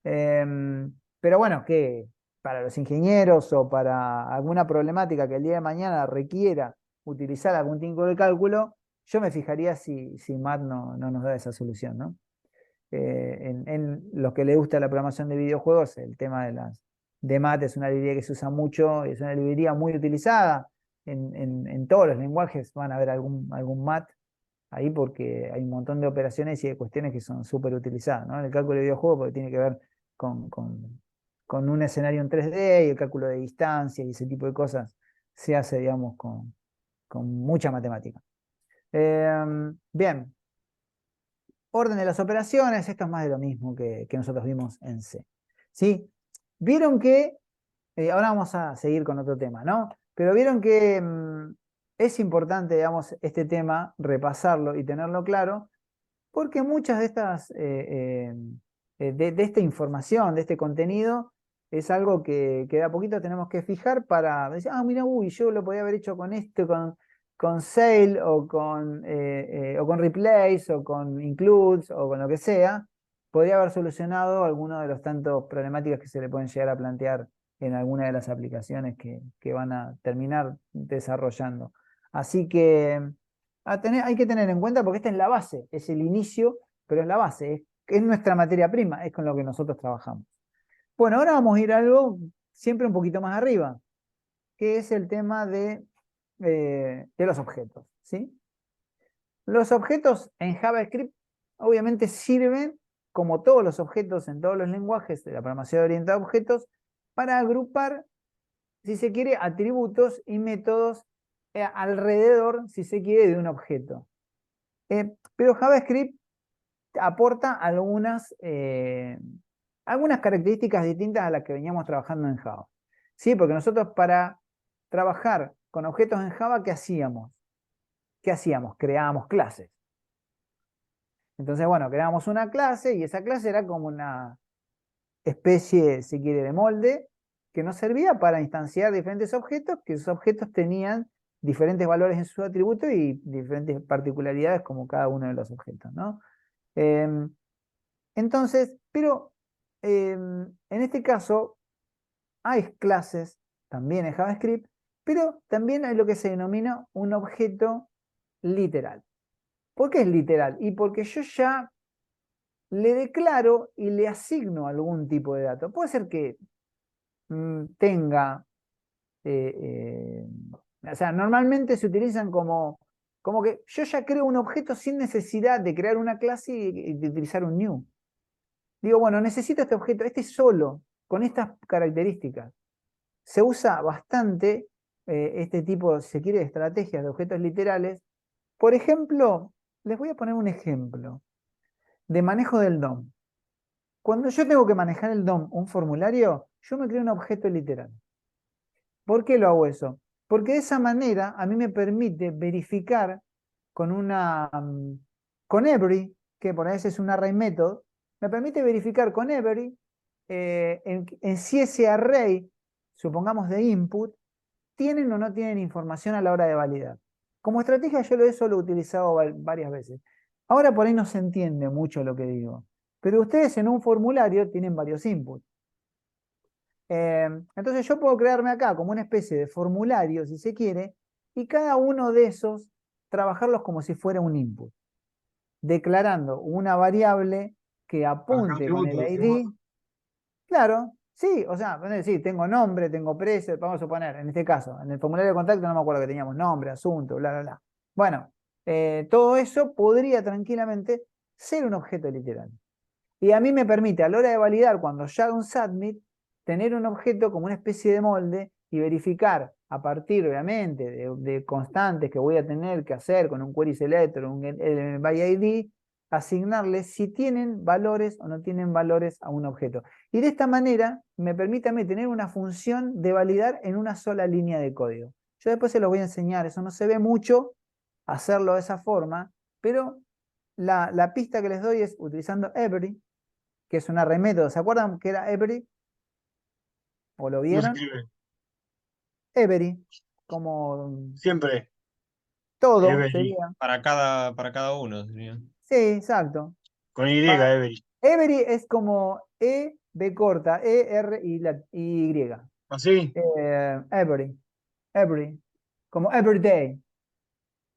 Pero bueno, que para los ingenieros o para alguna problemática que el día de mañana requiera utilizar algún tipo de cálculo, yo me fijaría si MAT no nos da esa solución, ¿no? En los que les gusta la programación de videojuegos, el tema de MAT es una librería que se usa mucho, es una librería muy utilizada en todos los lenguajes, van a ver algún MAT ahí porque hay un montón de operaciones y de cuestiones que son súper utilizadas, ¿no? En el cálculo de videojuegos porque tiene que ver con un escenario en 3D y el cálculo de distancia y ese tipo de cosas se hace, digamos, con mucha matemática. Bien. Orden de las operaciones, esto es más de lo mismo que nosotros vimos en C. ¿Sí? Vieron que, ahora vamos a seguir con otro tema, ¿no? Pero vieron que es importante, digamos, este tema, repasarlo y tenerlo claro, porque muchas de estas, de esta información, de este contenido, es algo que de a poquito tenemos que fijar para decir, mira, uy, yo lo podía haber hecho con esto, con sale o con replace o con includes o con lo que sea, podría haber solucionado alguno de los tantos problemáticas que se le pueden llegar a plantear en alguna de las aplicaciones que van a terminar desarrollando. Así que hay que tener en cuenta porque esta es la base, es el inicio, pero es la base, es nuestra materia prima, es con lo que nosotros trabajamos. Bueno, ahora vamos a ir a algo siempre un poquito más arriba, que es el tema de los objetos, ¿sí? Los objetos en JavaScript obviamente sirven, como todos los objetos en todos los lenguajes de la programación orientada a objetos, para agrupar, si se quiere, atributos y métodos alrededor, si se quiere, de un objeto. Pero JavaScript aporta algunas características distintas a las que veníamos trabajando en Java. ¿Sí? Porque nosotros para trabajar con objetos en Java, ¿qué hacíamos? ¿Qué hacíamos? Creábamos clases. Entonces, bueno, creábamos una clase y esa clase era como una especie, si quiere, de molde que nos servía para instanciar diferentes objetos, que esos objetos tenían diferentes valores en sus atributos y diferentes particularidades como cada uno de los objetos, ¿no? Entonces, pero en este caso hay clases también en JavaScript, pero también hay lo que se denomina un objeto literal. ¿Por qué es literal? Y porque yo ya le declaro y le asigno algún tipo de dato. Puede ser que tenga, o sea, normalmente se utilizan como que yo ya creo un objeto sin necesidad de crear una clase y de utilizar un new. Digo, bueno, necesito este objeto, este solo, con estas características. Se usa bastante este tipo, si se quiere, de estrategias de objetos literales. Por ejemplo, les voy a poner un ejemplo de manejo del DOM. Cuando yo tengo que manejar el DOM, un formulario, yo me creo un objeto literal. ¿Por qué lo hago eso? Porque de esa manera a mí me permite verificar con con every, que por ahí es un array method, me permite verificar con every en si ese array, supongamos de input, tienen o no tienen información a la hora de validar. Como estrategia yo eso lo he utilizado varias veces. Ahora por ahí no se entiende mucho lo que digo, pero ustedes en un formulario tienen varios inputs. Entonces yo puedo crearme acá como una especie de formulario, si se quiere, y cada uno de esos trabajarlos como si fuera un input, declarando una variable que apunte con el ID. Claro, sí, o sea, sí, tengo nombre, tengo precio, vamos a suponer, en este caso, en el formulario de contacto no me acuerdo que teníamos nombre, asunto, bla, bla, bla. Bueno, todo eso podría tranquilamente ser un objeto literal. Y a mí me permite, a la hora de validar, cuando yo haga un submit, tener un objeto como una especie de molde y verificar a partir, obviamente, de constantes que voy a tener que hacer con un query selector, un by ID, asignarle si tienen valores o no tienen valores a un objeto. Y de esta manera me permite a mí tener una función de validar en una sola línea de código. Yo después se los voy a enseñar, eso no se ve mucho hacerlo de esa forma, pero la pista que les doy es utilizando every, que es un array método. ¿Se acuerdan que era every? ¿O lo No se vieron? escribe. Every, como Siempre. todo Every. sería. Para cada uno sería. Sí, exacto. Con Y, Para- every. Every es como E, B corta, E, R y Y. ¿Así? Every. Como everyday.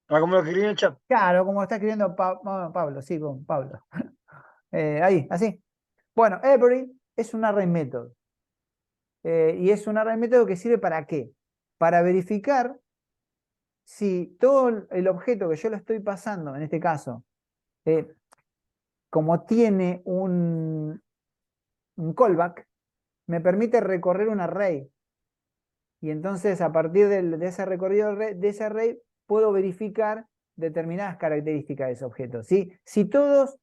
Ah, como lo que escribí en el chat. Claro, como está escribiendo Pablo, sí, con Pablo. Ahí, así. Bueno, every es un array method. Y es un array método que sirve ¿para qué? Para verificar si todo el objeto que yo le estoy pasando, en este caso, como tiene un callback, me permite recorrer un array. Y entonces, a partir de ese recorrido de ese array, puedo verificar determinadas características de ese objeto. ¿Sí? Si todos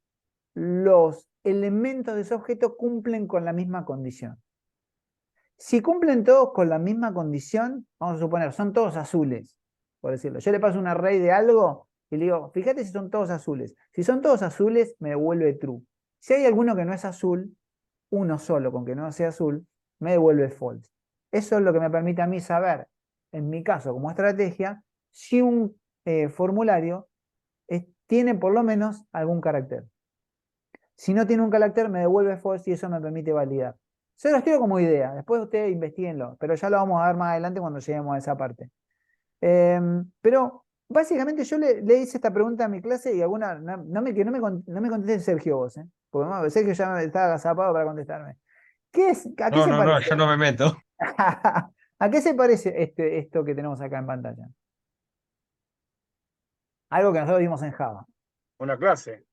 los elementos de ese objeto cumplen con la misma condición. Si cumplen todos con la misma condición, vamos a suponer, son todos azules, por decirlo. Yo le paso un array de algo y le digo, fíjate si son todos azules. Si son todos azules, me devuelve true. Si hay alguno que no es azul, uno solo con que no sea azul, me devuelve false. Eso es lo que me permite a mí saber, en mi caso, como estrategia, si un formulario tiene por lo menos algún carácter. Si no tiene un carácter, me devuelve false y eso me permite validar. Se los tiro como idea, después ustedes investiguenlo, pero ya lo vamos a ver más adelante cuando lleguemos a esa parte. Pero básicamente yo le hice esta pregunta a mi clase y alguna, no me contesté Sergio vos, porque Sergio ya me estaba agazapado para contestarme. ¿A qué No, se no, no, parece? yo no me meto. ¿A qué se parece esto que tenemos acá en pantalla? Algo que nosotros vimos en Java. Una clase.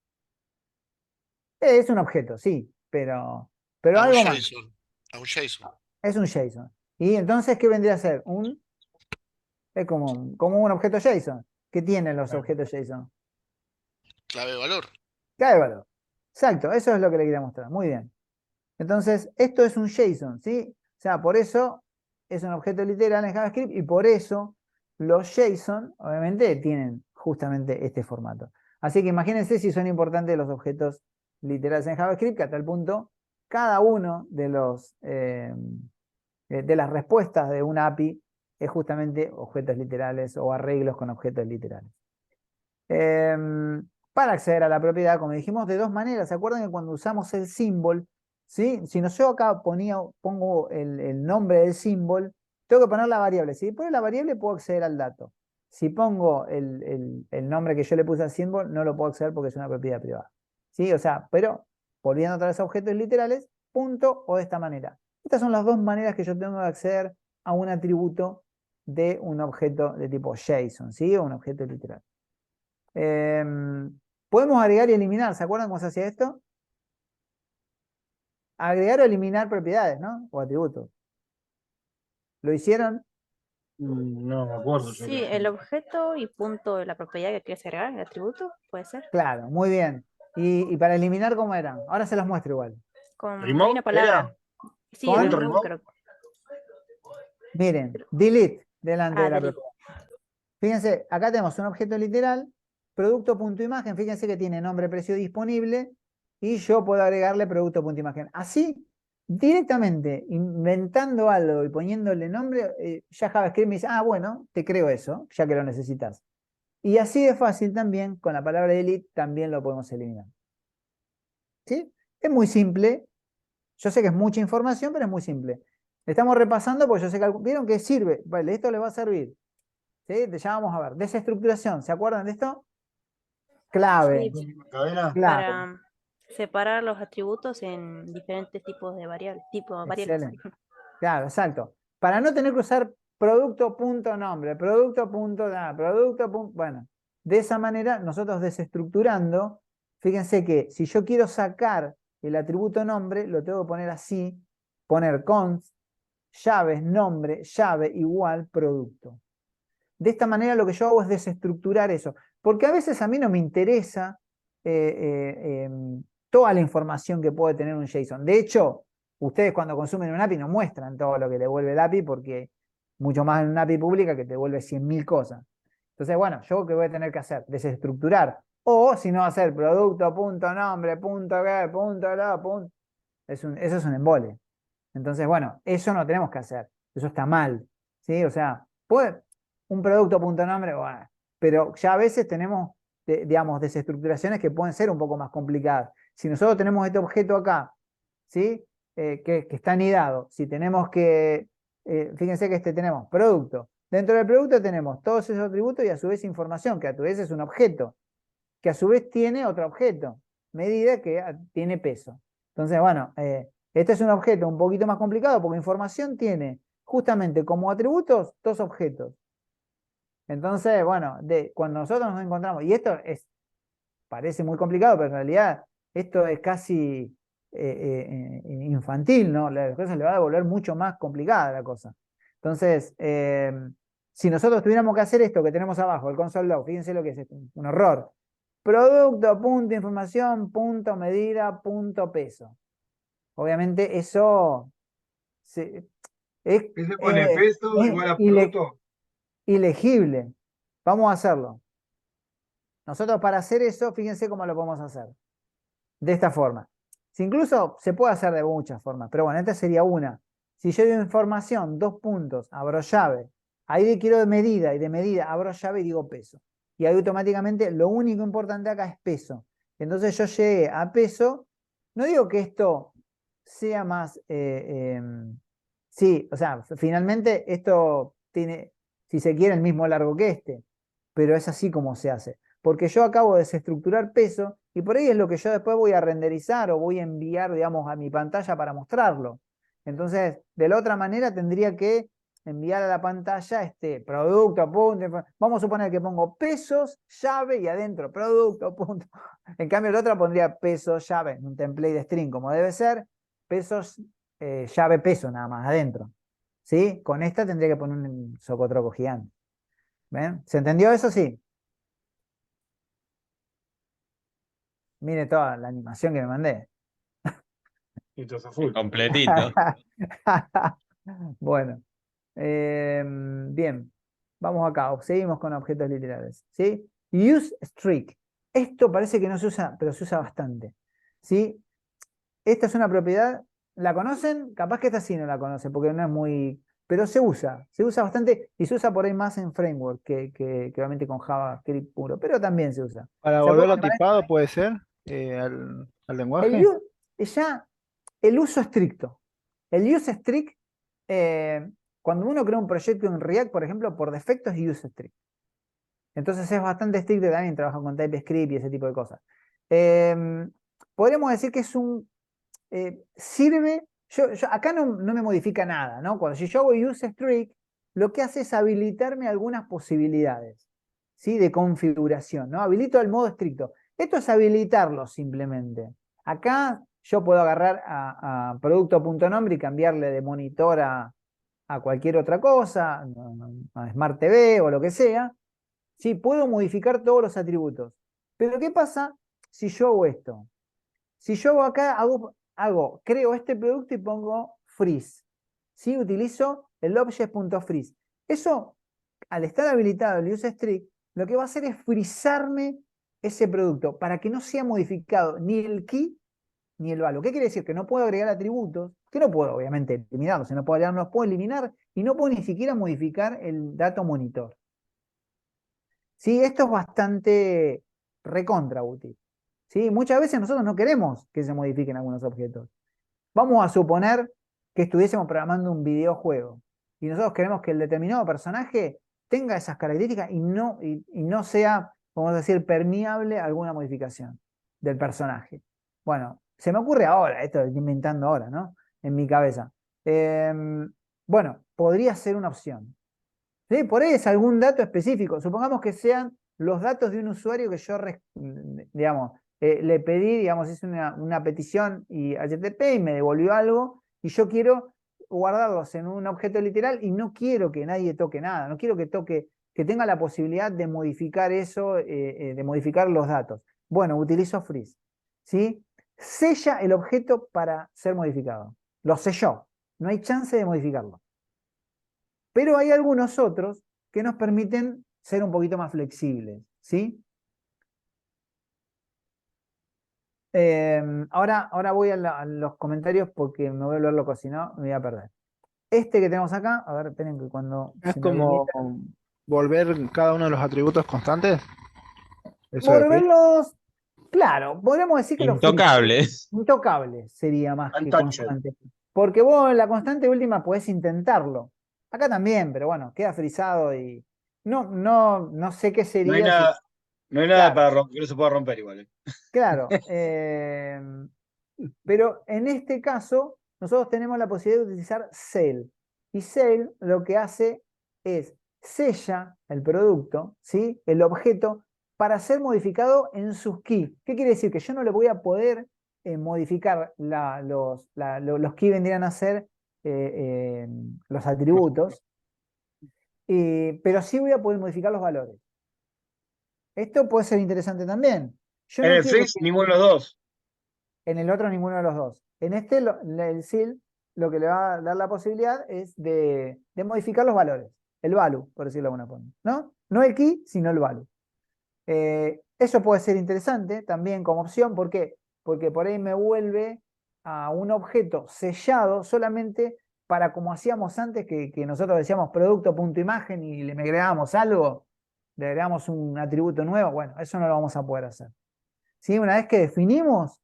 Es un objeto, sí, pero A un algo más. JSON. A un JSON. Es un JSON. Y entonces, ¿qué vendría a ser? Es como un objeto JSON. ¿Qué tienen los objetos JSON? Clave de valor. Clave de valor. Exacto, eso es lo que le quería mostrar. Muy bien. Entonces, esto es un JSON, ¿sí? O sea, por eso es un objeto literal en JavaScript y por eso los JSON, obviamente, tienen justamente este formato. Así que imagínense si son importantes los objetos literales en JavaScript, que a tal punto cada uno de las respuestas de una API es justamente objetos literales o arreglos con objetos literales. Para acceder a la propiedad, como dijimos, de dos maneras. ¿Se acuerdan que cuando usamos el symbol, ¿sí? Si no, yo acá pongo el nombre del symbol, tengo que poner la variable. Si pongo la variable, puedo acceder al dato. Si pongo el nombre que yo le puse al symbol, no lo puedo acceder porque es una propiedad privada. ¿Sí? O sea, pero volviendo otra vez a objetos literales, punto o de esta manera. Estas son las dos maneras que yo tengo de acceder a un atributo de un objeto de tipo JSON, ¿sí? O un objeto literal. Podemos agregar y eliminar. ¿Se acuerdan cómo se hacía esto? Agregar o eliminar propiedades, ¿no? O atributos. ¿Lo hicieron? No me acuerdo. yo Sí, creo. el objeto y punto de la propiedad que quieres agregar, el atributo, puede ser. Claro, muy bien. ¿Y para eliminar cómo eran? Ahora se los muestro igual. Con ¿Remove hay una palabra. era? Sí, ¿Con? ¿Punto remove, remove? creo. Miren, delete delante de la Delete. propiedad. Fíjense, acá tenemos un objeto literal, producto.imagen, fíjense que tiene nombre, precio disponible, y yo puedo agregarle producto.imagen. Así, directamente, inventando algo y poniéndole nombre, ya JavaScript me dice, ah, bueno, te creo eso, ya que lo necesitas. Y así de fácil también, con la palabra delete, también lo podemos eliminar. ¿Sí? Es muy simple. Yo sé que es mucha información, pero es muy simple. Estamos repasando porque yo sé que vieron que sirve. Vale, esto les va a servir. ¿Sí? Ya vamos a ver. Desestructuración. ¿Se acuerdan de esto? Clave. Sí, ¿Cadena? Clave. para separar los atributos en diferentes tipos de variables. Excelente. Claro, exacto. Para no tener que usar producto.nombre, bueno, de esa manera nosotros desestructurando, fíjense que si yo quiero sacar el atributo nombre lo tengo que poner así, poner const, llaves, nombre, llave igual producto. De esta manera lo que yo hago es desestructurar eso, porque a veces a mí no me interesa toda la información que puede tener un JSON. De hecho, ustedes cuando consumen un API no muestran todo lo que devuelve el API, porque mucho más en una API pública que te devuelve 100.000 cosas. Entonces, bueno, ¿yo qué voy a tener que hacer? Desestructurar. O si no, hacer producto, punto, nombre, punto, qué, punto, la, punto. Eso es un embole. Entonces, bueno, eso no tenemos que hacer. Eso está mal. ¿Sí? O sea, un producto, punto, nombre, bueno, pero ya a veces tenemos, digamos, desestructuraciones que pueden ser un poco más complicadas. Si nosotros tenemos este objeto acá, ¿sí? Que está anidado, si tenemos que, fíjense que tenemos producto. Dentro del producto tenemos todos esos atributos y a su vez información, que a su vez es un objeto, que a su vez tiene otro objeto, medida que tiene peso. Entonces, bueno, este es un objeto un poquito más complicado porque información tiene justamente como atributos dos objetos. Entonces, bueno, cuando nosotros nos encontramos, y esto parece muy complicado, pero en realidad esto es casi infantil, ¿no? La cosa le va a volver mucho más complicada la cosa. Entonces, si nosotros tuviéramos que hacer esto que tenemos abajo, el console log, fíjense lo que es esto, un horror. Producto, punto, información, punto, medida, punto, peso. Obviamente eso es, ¿Qué se pone? ¿Peso es igual a producto? ilegible. Vamos a hacerlo. Nosotros para hacer eso, fíjense cómo lo podemos hacer. De esta forma. Si incluso se puede hacer de muchas formas, pero bueno, esta sería una. Si yo doy información, dos puntos, abro llave, ahí quiero de medida, y de medida abro llave y digo peso. Y ahí automáticamente lo único importante acá es peso. Entonces yo llegué a peso, no digo que esto sea más... sí, o sea, finalmente esto tiene, si se quiere, el mismo largo que este, pero es así como se hace. Porque yo acabo de desestructurar peso y por ahí es lo que yo después voy a renderizar o voy a enviar, digamos, a mi pantalla para mostrarlo. Entonces, de la otra manera tendría que enviar a la pantalla este producto, punto. Vamos a suponer que pongo pesos, llave y adentro producto, punto. En cambio, la otra pondría pesos, llave, un template de string como debe ser, pesos, llave, peso nada más adentro. ¿Sí? Con esta tendría que poner un socotroco gigante. ¿Ven? ¿Se entendió eso? Sí. Mire toda la animación que me mandé. Y todo a full. Completito. Bueno, bien, vamos acá, seguimos con objetos literales, ¿sí? Use streak. Esto parece que no se usa, pero se usa bastante, ¿sí? Esta es una propiedad, ¿la conocen? Capaz que esta sí no la conocen, porque no es muy... Pero se usa bastante y se usa por ahí más en framework que obviamente con JavaScript puro, pero también se usa. Para ¿Se volverlo acuerdan para tipado puede ser al lenguaje. el uso estricto. El use strict, cuando uno crea un proyecto en React, por ejemplo, por defecto es use strict. Entonces es bastante estricto también, trabaja con TypeScript y ese tipo de cosas. Podríamos decir que es sirve, acá no me modifica nada, ¿no? Si yo hago use strict, lo que hace es habilitarme algunas posibilidades, ¿sí? De configuración, ¿no? Habilito el modo estricto. Esto es habilitarlo simplemente. Acá yo puedo agarrar a producto.nombre y cambiarle de monitor a cualquier otra cosa, a Smart TV o lo que sea. Sí, puedo modificar todos los atributos. Pero ¿qué pasa si yo hago esto? Si yo acá creo este producto y pongo freeze. ¿Sí? Utilizo el object.freeze. Eso, al estar habilitado el use strict, lo que va a hacer es frizarme ese producto para que no sea modificado ni el key ni el value. ¿Qué quiere decir? Que no puedo agregar atributos, que no puedo obviamente eliminarlos, si no puedo agregarlos, los puedo eliminar y no puedo ni siquiera modificar el dato monitor. ¿Sí? Esto es bastante recontra útil. ¿Sí? Muchas veces nosotros no queremos que se modifiquen algunos objetos. Vamos a suponer que estuviésemos programando un videojuego y nosotros queremos que el determinado personaje tenga esas características y no sea, vamos a decir, permeable a alguna modificación del personaje. Bueno, se me ocurre ahora, esto lo estoy inventando ahora, ¿no? En mi cabeza. Bueno, podría ser una opción. ¿Sí? Por ahí es algún dato específico. Supongamos que sean los datos de un usuario que yo, digamos, le pedí, digamos, hice una petición y HTTP y me devolvió algo, y yo quiero guardarlos en un objeto literal y no quiero que nadie toque nada, no quiero que tenga la posibilidad de modificar eso, de modificar los datos. Bueno, utilizo freeze, ¿sí? Sella el objeto para ser modificado. Lo selló, no hay chance de modificarlo. Pero hay algunos otros que nos permiten ser un poquito más flexibles, ¿sí? Ahora voy a los comentarios porque me voy a volver loco, si no me voy a perder. Este que tenemos acá, a ver, esperen que cuando Es se me como habilita. volver cada uno de los atributos constantes. Eso de freeze. Volverlos, claro, podríamos decir que los Intocable. intocables sería más que Untouched. constante. Porque vos en la constante última podés intentarlo. Acá también, pero bueno, queda frisado y no sé qué No hay sería si. nada, no hay nada Claro. para romper, que no se pueda romper igual. Claro, pero en este caso nosotros tenemos la posibilidad de utilizar Sail. Y Sail lo que hace es sella el producto, ¿sí? El objeto, para ser modificado en sus keys. ¿Qué quiere decir? Que yo no le voy a poder modificar los keys vendrían a ser los atributos, pero sí voy a poder modificar los valores. Esto puede ser interesante también. Yo En no el quiero freeze, que ninguno de los dos. en el otro ninguno de los dos. En este, el SIL lo que le va a dar la posibilidad es de modificar los valores. El value, por decirlo de alguna forma. ¿No? No el key, sino el value. Eso puede ser interesante también como opción. ¿Por qué? Porque por ahí me vuelve a un objeto sellado solamente para, como hacíamos antes, que nosotros decíamos producto.imagen y le agregábamos algo, le agregamos un atributo nuevo. Bueno, eso no lo vamos a poder hacer. ¿Sí? Una vez que definimos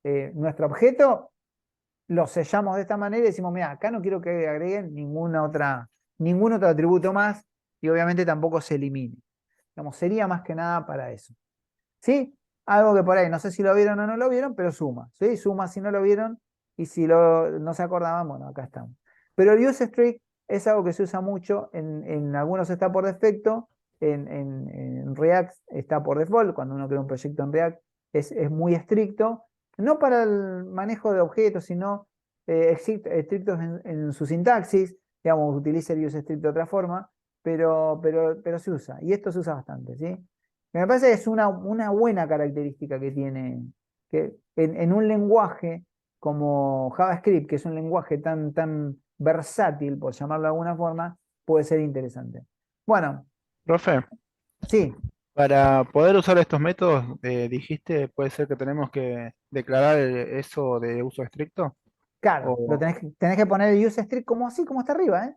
nuestro objeto, lo sellamos de esta manera y decimos, mira, acá no quiero que agreguen ningún otro atributo más y obviamente tampoco se elimine. Digamos, sería más que nada para eso. ¿Sí? Algo que por ahí, no sé si lo vieron o no lo vieron, pero suma. ¿Sí? Suma si no lo vieron y si no se acordaban, bueno, acá estamos. Pero el use strict es algo que se usa mucho, en algunos está por defecto, en React está por default, cuando uno crea un proyecto en React es muy estricto, no para el manejo de objetos, sino estrictos en su sintaxis, digamos, utiliza el use strict de otra forma, pero se usa, y esto se usa bastante, ¿sí? Me parece que es una buena característica que tiene, que en un lenguaje como JavaScript, que es un lenguaje tan versátil, por llamarlo de alguna forma, puede ser interesante. Bueno, Profe, sí, para poder usar estos métodos, dijiste, puede ser que tenemos que declarar eso de uso estricto. claro, lo O, tenés que poner el use strict como así, como está arriba, ¿eh?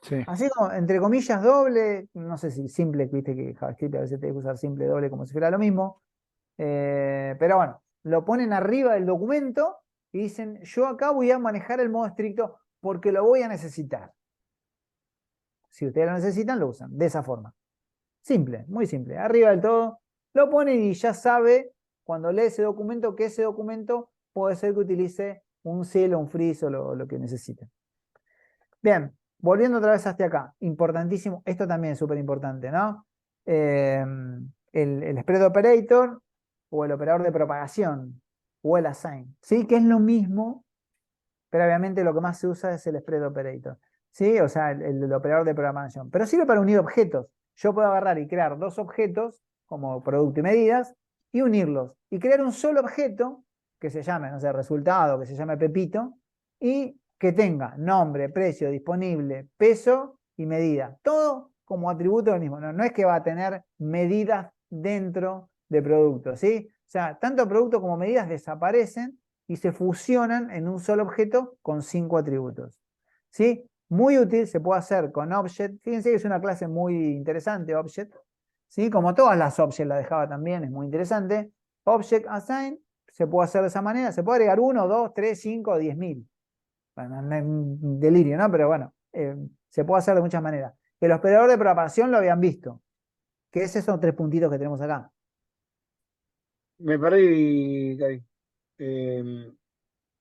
sí. Así como, entre comillas, doble, no sé si simple, viste que JavaScript a veces tenés que usar simple, doble, como si fuera lo mismo. Pero bueno, lo ponen arriba del documento y dicen, yo acá voy a manejar el modo estricto porque lo voy a necesitar. Si ustedes lo necesitan, lo usan de esa forma. Simple, muy simple. Arriba del todo, lo ponen y ya sabe cuando lee ese documento que ese documento puede ser que utilice un cel o un freeze o lo que necesite. Bien, volviendo otra vez hasta acá. Importantísimo, esto también es súper importante, ¿no? El spread operator o el operador de propagación o el assign, ¿sí? Que es lo mismo, pero obviamente lo que más se usa es el spread operator, ¿sí? O sea, el operador de programación. Pero sirve para unir objetos. Yo puedo agarrar y crear dos objetos como producto y medidas y unirlos y crear un solo objeto que se llame, no sé, resultado, que se llame Pepito y que tenga nombre, precio, disponible, peso y medida. Todo como atributo del mismo. No es que va a tener medidas dentro de producto, ¿sí? O sea, tanto producto como medidas desaparecen y se fusionan en un solo objeto con 5 atributos. ¿Sí? Muy útil, se puede hacer con Object. Fíjense que es una clase muy interesante, Object. ¿Sí? Como todas las Object la dejaba también, es muy interesante. Object Assign se puede hacer de esa manera. Se puede agregar 1, 2, 3, 5, 10.000. Bueno, no es un delirio, ¿no? Pero bueno, se puede hacer de muchas maneras. El operador de propagación lo habían visto, que esos son 3 puntitos que tenemos acá. Me perdí, Gaby.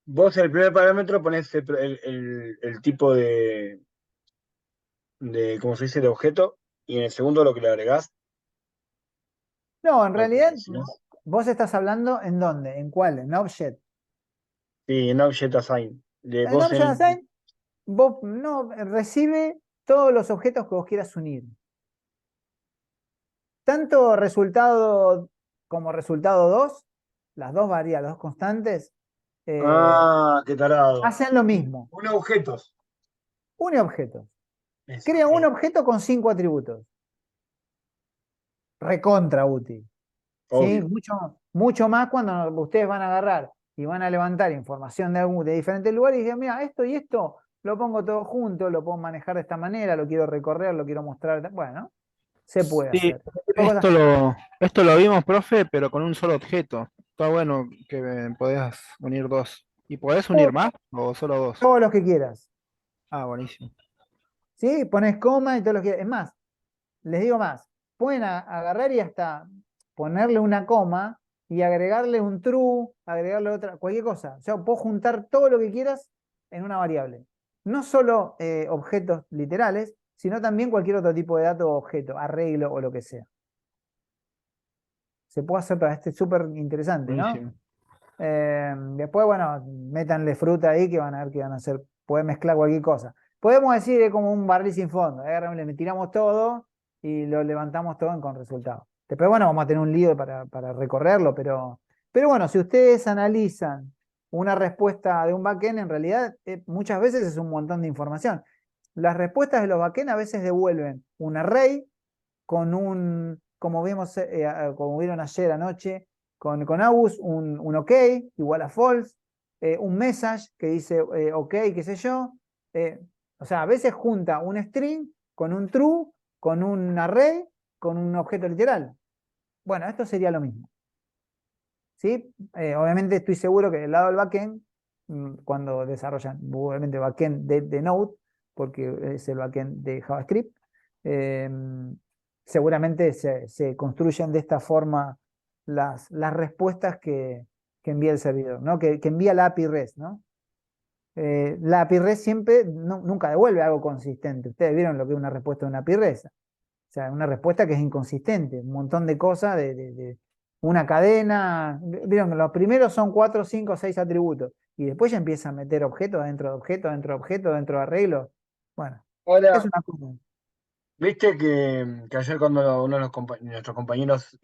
Vos en el primer parámetro ponés el tipo ¿cómo se dice?, de objeto, y en el segundo lo que le agregás. No, en realidad, Si no- vos estás hablando ¿en dónde? ¿En cuál? ¿En Object? Sí, en Object Assign. En Object Assign, vos no recibe todos los objetos que vos quieras unir. Tanto resultado como resultado 2, las dos variables, las dos constantes, Ah, qué tarado. hacen lo mismo. Un objetos. Une objetos. Eso. Crea un objeto con 5 atributos. Recontra útil. ¿Sí? Obvio. Mucho más cuando ustedes van a agarrar y van a levantar información de diferentes lugares y digan, mira, esto y esto lo pongo todo junto, lo puedo manejar de esta manera, lo quiero recorrer, lo quiero mostrar. Bueno, se puede Sí, hacer. Este tipo de cosas. esto lo vimos, profe, pero con un solo objeto. Está bueno que podés unir dos. ¿Y podés unir más o solo dos? Todos los que quieras. Ah, buenísimo. ¿Sí? Pones coma y todo lo que. Es más, les digo más. Pueden agarrar y hasta ponerle una coma y agregarle un true, agregarle otra, cualquier cosa. O sea, puedo juntar todo lo que quieras en una variable. No solo objetos literales, sino también cualquier otro tipo de dato o objeto, arreglo o lo que sea. Se puede hacer para este súper interesante, ¿no? Buenísimo. Después, bueno, métanle fruta ahí que van a ver que van a hacer. Pueden mezclar cualquier cosa. Podemos decir es como un barril sin fondo. Le tiramos todo y lo levantamos todo con resultados. Después, bueno, vamos a tener un lío para recorrerlo, pero bueno, si ustedes analizan una respuesta de un backend, en realidad muchas veces es un montón de información. Las respuestas de los backend a veces devuelven un array con como vimos, como vieron ayer anoche, con Agus, un OK igual a false, un message que dice OK, qué sé yo. O sea, a veces junta un string con un true, con un array, con un objeto literal. Bueno, esto sería lo mismo. ¿Sí? Obviamente estoy seguro que del lado del backend, cuando desarrollan, obviamente backend de Node, porque es el backend de JavaScript, seguramente se construyen de esta forma las respuestas que envía el servidor, ¿no? Que envía la API REST, ¿no? La API REST siempre, nunca devuelve algo consistente. Ustedes vieron lo que es una respuesta de una API REST. O sea, una respuesta que es inconsistente, un montón de cosas de una cadena. Vieron que los primeros son 4, 5, 6 atributos. Y después ya empieza a meter objetos dentro de objetos, dentro de objetos, dentro de arreglos. Bueno, es Ahora, una cosa. viste que ayer cuando uno de nuestros compañeros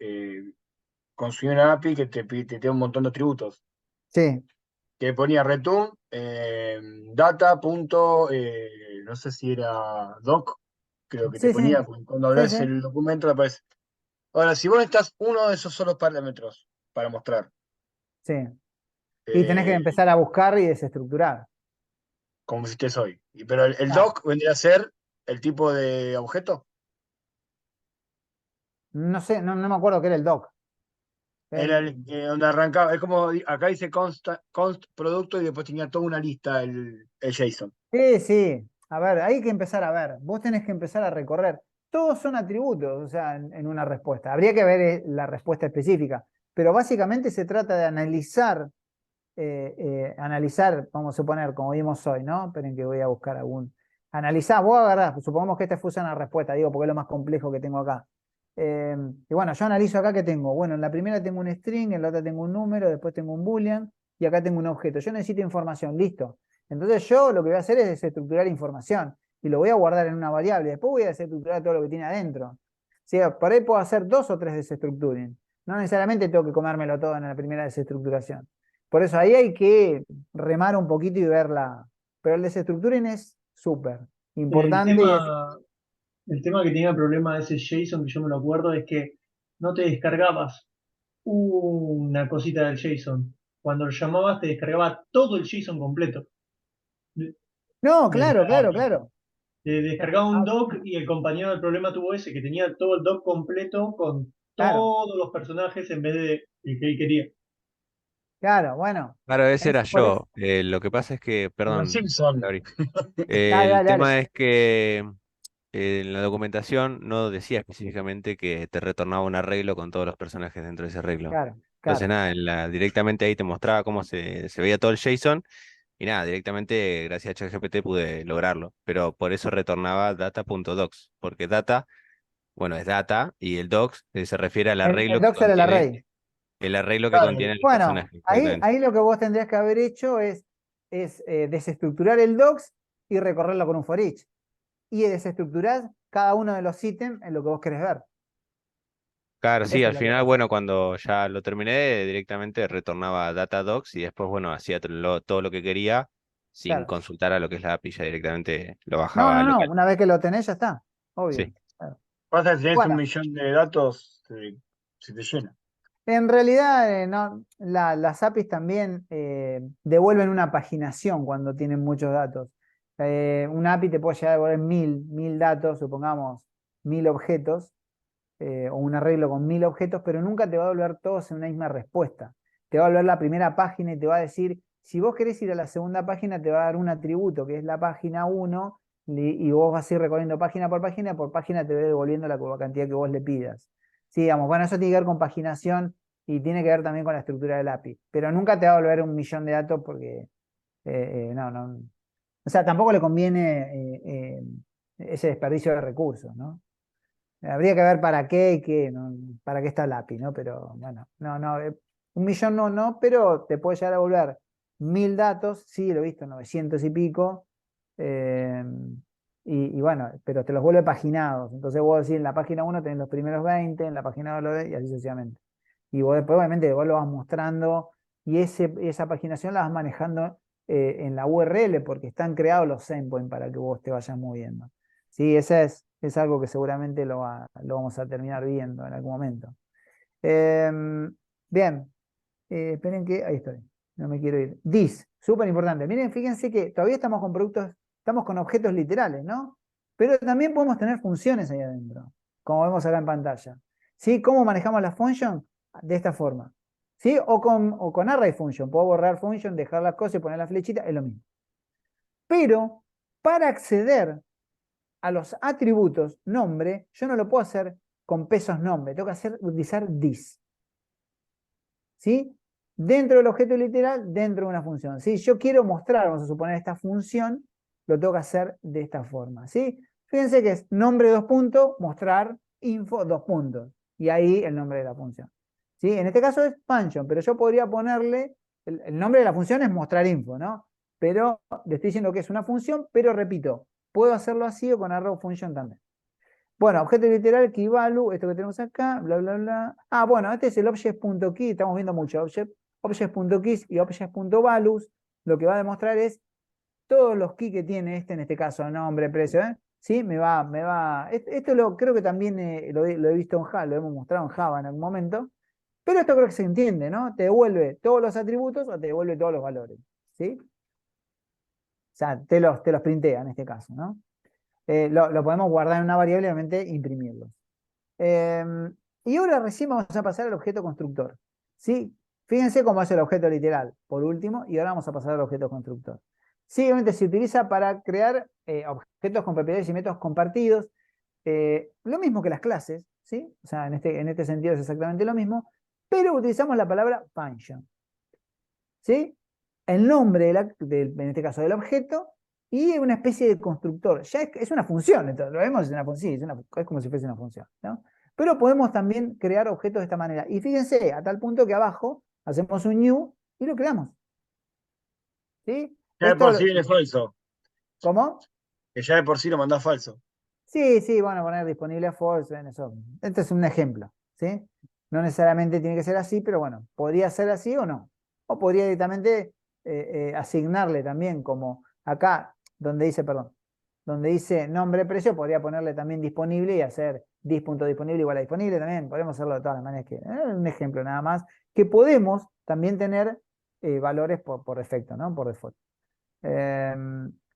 construyó una API que te da un montón de atributos, Sí, que ponía return data punto, no sé si era doc, creo que te sí, sí, ponía, porque cuando sí, abres sí, el documento te aparece. Ahora, si vos necesitas uno de esos solos parámetros para mostrar, sí. Y tenés que eh, empezar a buscar y desestructurar. como hiciste hoy, pero el Ah, doc vendría a ser el tipo de objeto. no sé, no me acuerdo qué era el doc. Era el, donde arrancaba, es como acá dice const producto y después tenía toda una lista el JSON. Sí, sí. A ver, hay que empezar a ver. Vos tenés que empezar a recorrer. Todos son atributos, o sea, en una respuesta. Habría que ver la respuesta específica. Pero básicamente se trata de analizar, vamos a suponer, como vimos hoy, ¿no? Esperen que voy a buscar algún. Analizar, vos agarrás, supongamos que este fuese una respuesta, digo, porque es lo más complejo que tengo acá. Y bueno, yo analizo acá que tengo. Bueno, en la primera tengo un string, en la otra tengo un número, después tengo un boolean y acá tengo un objeto. Yo necesito información, listo. Entonces yo lo que voy a hacer es desestructurar información y lo voy a guardar en una variable. Después voy a desestructurar todo lo que tiene adentro. O sea, por ahí puedo hacer 2 o 3 desestructuring. No necesariamente tengo que comérmelo todo en la primera desestructuración. Por eso ahí hay que remar un poquito y verla. Pero el desestructuring es súper El importante y es. tema, el tema que tenía el problema de ese JSON, que yo me lo acuerdo, es que no te descargabas una cosita del JSON. Cuando lo llamabas, te descargaba todo el JSON completo. No, Desde claro, la claro, API. claro. Te descargaba un Ah, doc y el compañero del problema tuvo ese, que tenía todo el doc completo con claro, todos los personajes en vez de el que él quería. claro, bueno. Claro, ese era Por eso. yo. Lo que pasa es que, Como los perdón, Simpson. Gabri, Dale, el dale, dale. tema es que en la documentación no decía específicamente que te retornaba un arreglo con todos los personajes dentro de ese arreglo. Claro, Entonces, claro. nada, directamente ahí te mostraba cómo se veía todo el JSON y nada, directamente gracias a ChatGPT pude lograrlo. Pero por eso retornaba data.docs, porque data bueno, es data, y el docs se refiere al El arreglo que docs era el contiene, array. el arreglo que Claro, contiene el Bueno, personaje, ahí, exactamente. ahí lo que vos tendrías que haber hecho es desestructurar el docs y recorrerlo con un for each. Y desestructurar cada uno de los ítems en lo que vos querés ver. Claro, sí, Eso al es lo que final, pasa. bueno, cuando ya lo terminé, directamente retornaba a Datadogs y después, bueno, hacía todo lo que quería sin Claro. consultar a lo que es la API, ya directamente lo No, bajaba no, no. local. Una vez que lo tenés, ya está. Obvio. Sí. Claro. pasa que si tenés un Bueno, millón de datos, se te llena. en realidad, no, las APIs también devuelven una paginación cuando tienen muchos datos. Una API te puede llegar a devolver mil datos, supongamos 1000 objetos, o un arreglo con 1000 objetos, pero nunca te va a devolver todos en una misma respuesta. Te va a devolver la primera página y te va a decir, si vos querés ir a la segunda página, te va a dar un atributo que es la página 1, y vos vas a ir recorriendo página por página te va devolviendo la cantidad que vos le pidas. Sí, digamos, bueno, eso tiene que ver con paginación y tiene que ver también con la estructura del API, pero nunca te va a devolver 1 millón de datos porque no. O sea, tampoco le conviene ese desperdicio de recursos, ¿no? Habría que ver para qué y qué, ¿no? Para qué está el API, ¿no? Pero bueno, no, 1 millón no, pero te puede llegar a devolver 1000 datos, sí, lo he visto, 900 y pico, eh, y bueno, pero te los vuelve paginados. Entonces vos decís, en la página 1 tenés los primeros 20, en la página 2 los 10, y así sucesivamente. Y vos después, obviamente, vos lo vas mostrando, y esa paginación la vas manejando en la URL, porque están creados los endpoints para que vos te vayas moviendo. Sí, es algo que seguramente lo vamos a terminar viendo en algún momento. Bien, esperen que, ahí estoy, no me quiero ir. This, súper importante. Miren, fíjense que todavía estamos con estamos con objetos literales, ¿no? Pero también podemos tener funciones ahí adentro, como vemos acá en pantalla. ¿Sí? ¿Cómo manejamos la function? De esta forma. ¿Sí? O con array function. Puedo borrar function, dejar las cosas y poner la flechita, es lo mismo. Pero para acceder a los atributos nombre, yo no lo puedo hacer con pesos nombre, tengo que utilizar this. ¿Sí? Dentro del objeto literal, dentro de una función. Si yo quiero mostrar, vamos a suponer, esta función, lo tengo que hacer de esta forma. ¿Sí? Fíjense que es nombre 2 puntos, mostrar info 2 puntos. Y ahí el nombre de la función. ¿Sí? En este caso es function, pero yo podría ponerle, el nombre de la función es mostrar info, ¿no? Pero le estoy diciendo que es una función, pero repito, puedo hacerlo así o con arrow function también. Bueno, objeto literal, key value, esto que tenemos acá, bla, bla, bla. Ah, bueno, este es el object.key, estamos viendo mucho object.keys y object.values. Lo que va a demostrar es todos los keys que tiene en este caso, nombre, precio, ¿eh? ¿Sí? Esto creo que también lo he visto en Java, lo hemos mostrado en Java en algún momento. Pero esto creo que se entiende, ¿no? Te devuelve todos los atributos o te devuelve todos los valores. ¿Sí? O sea, te los printea en este caso, ¿no? Lo podemos guardar en una variable y obviamente imprimirlo. Y ahora recién vamos a pasar al objeto constructor. ¿Sí? Fíjense cómo es el objeto literal, por último, y ahora vamos a pasar al objeto constructor. Sí, obviamente se utiliza para crear objetos con propiedades y métodos compartidos. Lo mismo que las clases, ¿sí? O sea, en este sentido es exactamente lo mismo, pero utilizamos la palabra function. ¿Sí? El nombre, en este caso, del objeto, y una especie de constructor. Ya es una función, entonces, lo vemos, es como si fuese una función, ¿no? Pero podemos también crear objetos de esta manera. Y fíjense, a tal punto que abajo hacemos un new y lo creamos. ¿Sí? Ya de por sí viene falso. ¿Cómo? Que ya de por sí lo mandás falso. Sí, van a poner disponible false en eso. Este es un ejemplo, ¿sí? No necesariamente tiene que ser así, pero bueno, podría ser así o no. O podría directamente asignarle también, como acá, donde dice nombre precio, podría ponerle también disponible y hacer dis.disponible igual a disponible también. Podemos hacerlo de todas las maneras un ejemplo nada más, que podemos también tener valores por defecto, ¿no? Por default.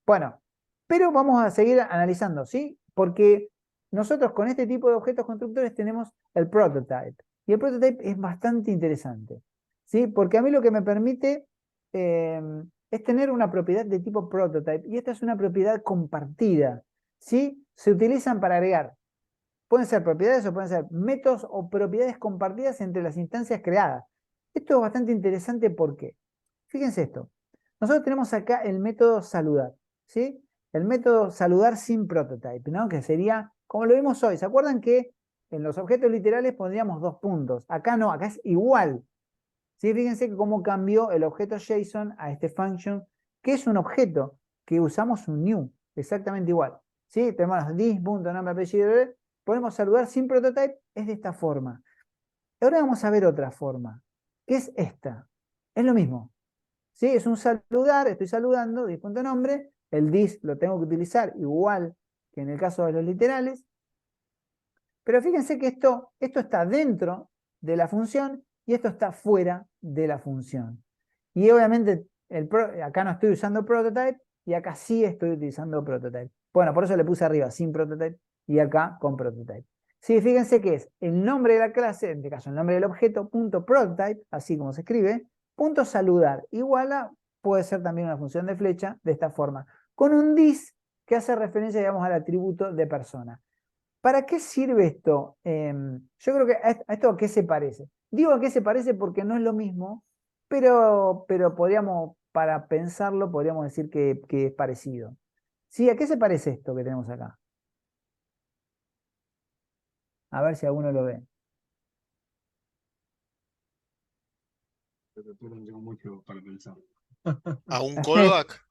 Bueno, pero vamos a seguir analizando, ¿sí? Porque nosotros con este tipo de objetos constructores tenemos el prototype. Y el prototype es bastante interesante, ¿sí? Porque a mí lo que me permite es tener una propiedad de tipo prototype. Y esta es una propiedad compartida, ¿sí? Se utilizan para agregar. Pueden ser propiedades o pueden ser métodos o propiedades compartidas entre las instancias creadas. Esto es bastante interesante porque, fíjense esto, nosotros tenemos acá el método saludar, ¿sí? El método saludar sin prototype, ¿no? Que sería como lo vimos hoy. ¿Se acuerdan que en los objetos literales pondríamos 2 puntos? Acá no, acá es igual. ¿Sí? Fíjense que cómo cambió el objeto JSON a este function, que es un objeto, que usamos un new, exactamente igual. ¿Sí? Tenemos this.nombre, apellido, podemos saludar sin prototype, es de esta forma. Ahora vamos a ver otra forma, que es esta. Es lo mismo. ¿Sí? Es un saludar, estoy saludando, this.nombre, el this lo tengo que utilizar igual que en el caso de los literales. Pero fíjense que esto está dentro de la función y esto está fuera de la función. Y obviamente acá no estoy usando prototype y acá sí estoy utilizando prototype. Bueno, por eso le puse arriba sin prototype y acá con prototype. Sí, fíjense que es el nombre de la clase, en este caso el nombre del objeto, punto prototype, así como se escribe, punto saludar, igual a, puede ser también una función de flecha, de esta forma, con un this que hace referencia, digamos, al atributo de persona. ¿Para qué sirve esto? Yo creo que a esto a qué se parece. Digo a qué se parece porque no es lo mismo, pero podríamos, para pensarlo, podríamos decir que es parecido. ¿Sí? ¿A qué se parece esto que tenemos acá? A ver si alguno lo ve. Pero no tengo mucho para pensar. ¿A un callback?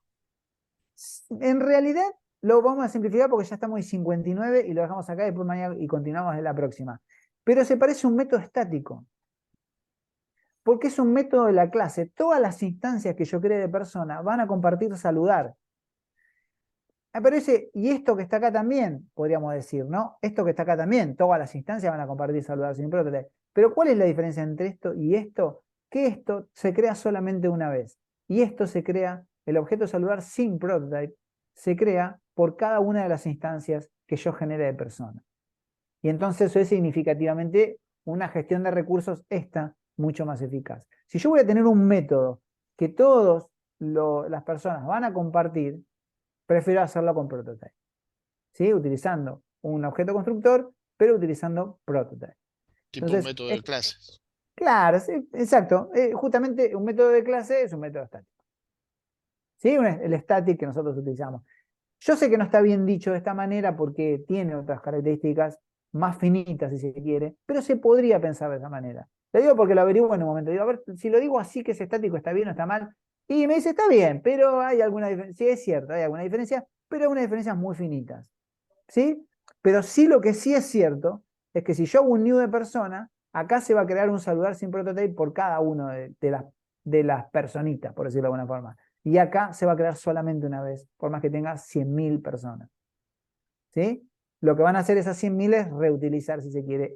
En realidad lo vamos a simplificar porque ya estamos en 59 y lo dejamos acá y después mañana y continuamos en la próxima. Pero se parece a un método estático. Porque es un método de la clase. Todas las instancias que yo cree de persona van a compartir saludar. Pero y esto que está acá también, podríamos decir, ¿no? Esto que está acá también, todas las instancias van a compartir saludar sin prototype. Pero ¿cuál es la diferencia entre esto y esto? Que esto se crea solamente una vez. Y esto se crea, el objeto saludar sin prototype, se crea por cada una de las instancias que yo genere de persona. Y entonces eso es significativamente una gestión de recursos mucho más eficaz. Si yo voy a tener un método que todas las personas van a compartir, prefiero hacerlo con prototype. ¿Sí? Utilizando un objeto constructor, pero utilizando prototype. Tipo Entonces, método de clases. Claro, sí, exacto. Justamente un método de clase es un método estático. ¿Sí? El static que nosotros utilizamos. Yo sé que no está bien dicho de esta manera porque tiene otras características más finitas, si se quiere, pero se podría pensar de esa manera. Lo digo porque lo averiguo en un momento. Digo, a ver, si lo digo así que es estático, ¿está bien o está mal? Y me dice, está bien, pero hay alguna diferencia. Sí, es cierto, hay alguna diferencia, pero hay unas diferencias muy finitas. ¿Sí? Pero sí lo que sí es cierto es que si yo hago un new de persona, acá se va a crear un saludar sin prototype por cada uno de las personitas, por decirlo de alguna forma. Y acá se va a crear solamente una vez, por más que tenga 100.000 personas. ¿Sí? Lo que van a hacer esas 100.000 es reutilizar, si se quiere,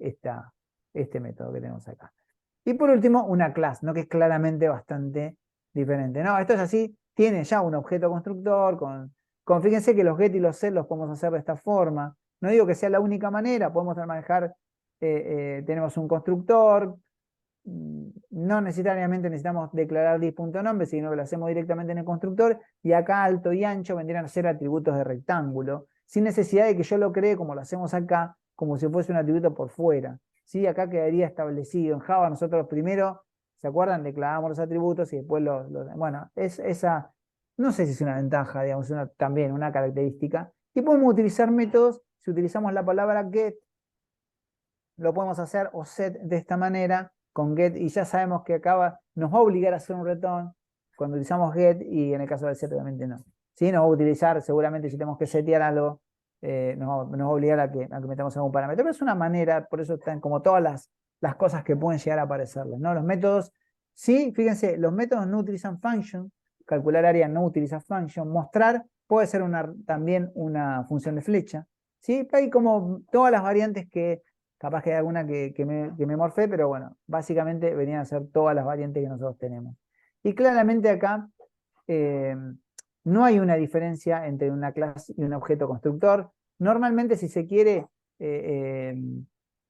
este método que tenemos acá. Y por último, una clase, ¿no? Que es claramente bastante diferente. No, esto es así, tiene ya un objeto constructor, fíjense que los get y los set los podemos hacer de esta forma. No digo que sea la única manera, podemos manejar, tenemos un constructor, no necesariamente necesitamos declarar this.nombre, sino que lo hacemos directamente en el constructor, y acá alto y ancho vendrían a ser atributos de rectángulo, sin necesidad de que yo lo cree como lo hacemos acá, como si fuese un atributo por fuera. ¿Sí? Acá quedaría establecido. En Java nosotros primero, ¿se acuerdan? Declaramos los atributos y después bueno, esa, no sé si es una ventaja, digamos, también una característica. Y podemos utilizar métodos, si utilizamos la palabra get, lo podemos hacer o set de esta manera, con get, y ya sabemos que acá nos va a obligar a hacer un return cuando utilizamos get, y en el caso del set obviamente no. ¿Sí? Nos va a utilizar, seguramente si tenemos que setear algo, nos va a obligar a que metamos algún parámetro. Pero es una manera, por eso están como todas las cosas que pueden llegar a aparecerles, ¿no? Los métodos, sí, fíjense, los métodos no utilizan function, calcular área no utiliza function, mostrar puede ser también una función de flecha. ¿Sí? Hay como todas las variantes que capaz que hay alguna que me morfé, pero bueno, básicamente venían a ser todas las variantes que nosotros tenemos. Y claramente acá no hay una diferencia entre una clase y un objeto constructor. Normalmente, si se quiere,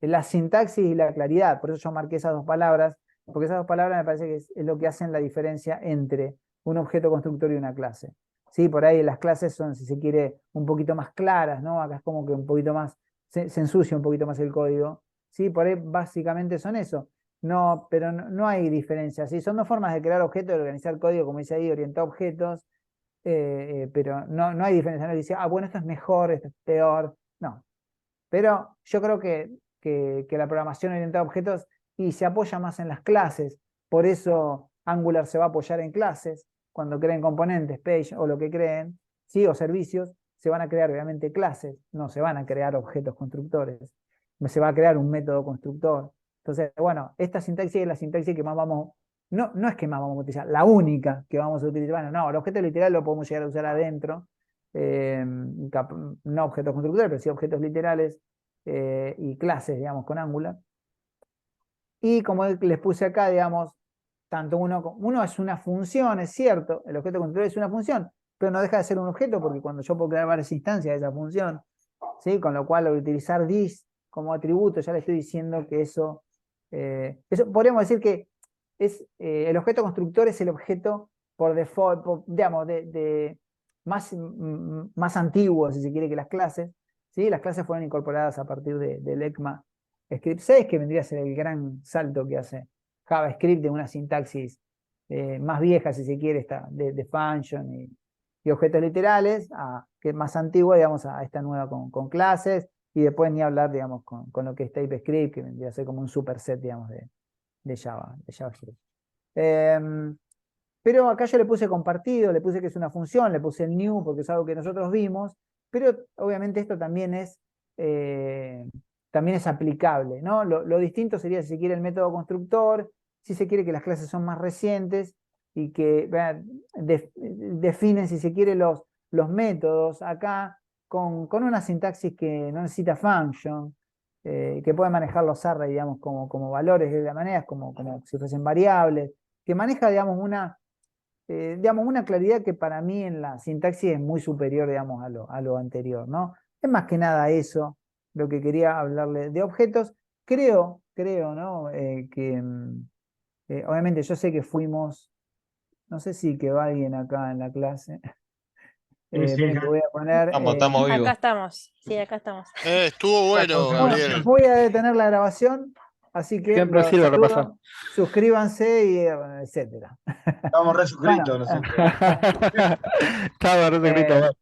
la sintaxis y la claridad, por eso yo marqué esas dos palabras, porque esas dos palabras me parece que es lo que hacen la diferencia entre un objeto constructor y una clase. ¿Sí? Por ahí las clases son, si se quiere, un poquito más claras, ¿no? Acá es como que un poquito más se ensucia un poquito más el código. ¿Sí? Por ahí básicamente son eso. No, pero no hay diferencia. ¿Sí? Son dos formas de crear objetos, de organizar código, como dice ahí, orientar objetos, pero no hay diferencia. No dice, bueno, esto es mejor, esto es peor. No. Pero yo creo que la programación orientada a objetos y se apoya más en las clases. Por eso Angular se va a apoyar en clases. Cuando creen componentes, page o lo que creen, ¿sí? O servicios, se van a crear obviamente clases, no se van a crear objetos constructores. Se va a crear un método constructor. Entonces, bueno, esta sintaxis es la sintaxis que más vamos, no es que más vamos a utilizar, la única que vamos a utilizar. Bueno, no, el objeto literal lo podemos llegar a usar adentro, no objetos constructores, pero sí objetos literales y clases, digamos, con Angular. Y como les puse acá, digamos, tanto uno es una función, es cierto, el objeto constructor es una función, pero no deja de ser un objeto porque cuando yo puedo crear varias instancias de esa función, ¿sí? Con lo cual al utilizar this como atributo ya le estoy diciendo que eso podríamos decir que es, el objeto constructor es el objeto por default, digamos, más antiguo, si se quiere, que las clases. ¿Sí? Las clases fueron incorporadas a partir del ECMAScript 6, que vendría a ser el gran salto que hace JavaScript de una sintaxis más vieja, si se quiere, de function y objetos literales, que es más antigua, digamos, a esta nueva con clases, y después ni hablar, digamos, con lo que es TypeScript, que vendría a ser como un superset, digamos, de JavaScript. Pero acá yo le puse compartido, le puse que es una función, le puse el new porque es algo que nosotros vimos, pero obviamente esto también es aplicable, ¿no? Lo distinto sería, si se quiere, el método constructor, si se quiere que las clases son más recientes y que definen, si se quiere, los métodos acá con una sintaxis que no necesita function, que puede manejar los arrays, digamos, como valores de la manera, como si fuesen variables, que maneja, digamos, una claridad que para mí en la sintaxis es muy superior, digamos, a lo anterior, ¿no? Es más que nada eso lo que quería hablarle de objetos. Creo, ¿no? Obviamente yo sé que fuimos, no sé si quedó alguien acá en la clase. Miren que voy a poner. Estamos vivos. Acá estamos, sí, acá estamos. Estuvo bueno, Gabriel. Voy a detener la grabación, así que Siempre los sirve saludo, repasar. suscríbanse y etcétera. Estamos resuscritos Bueno, nosotros. Estaba re suscrito, Eh, vos.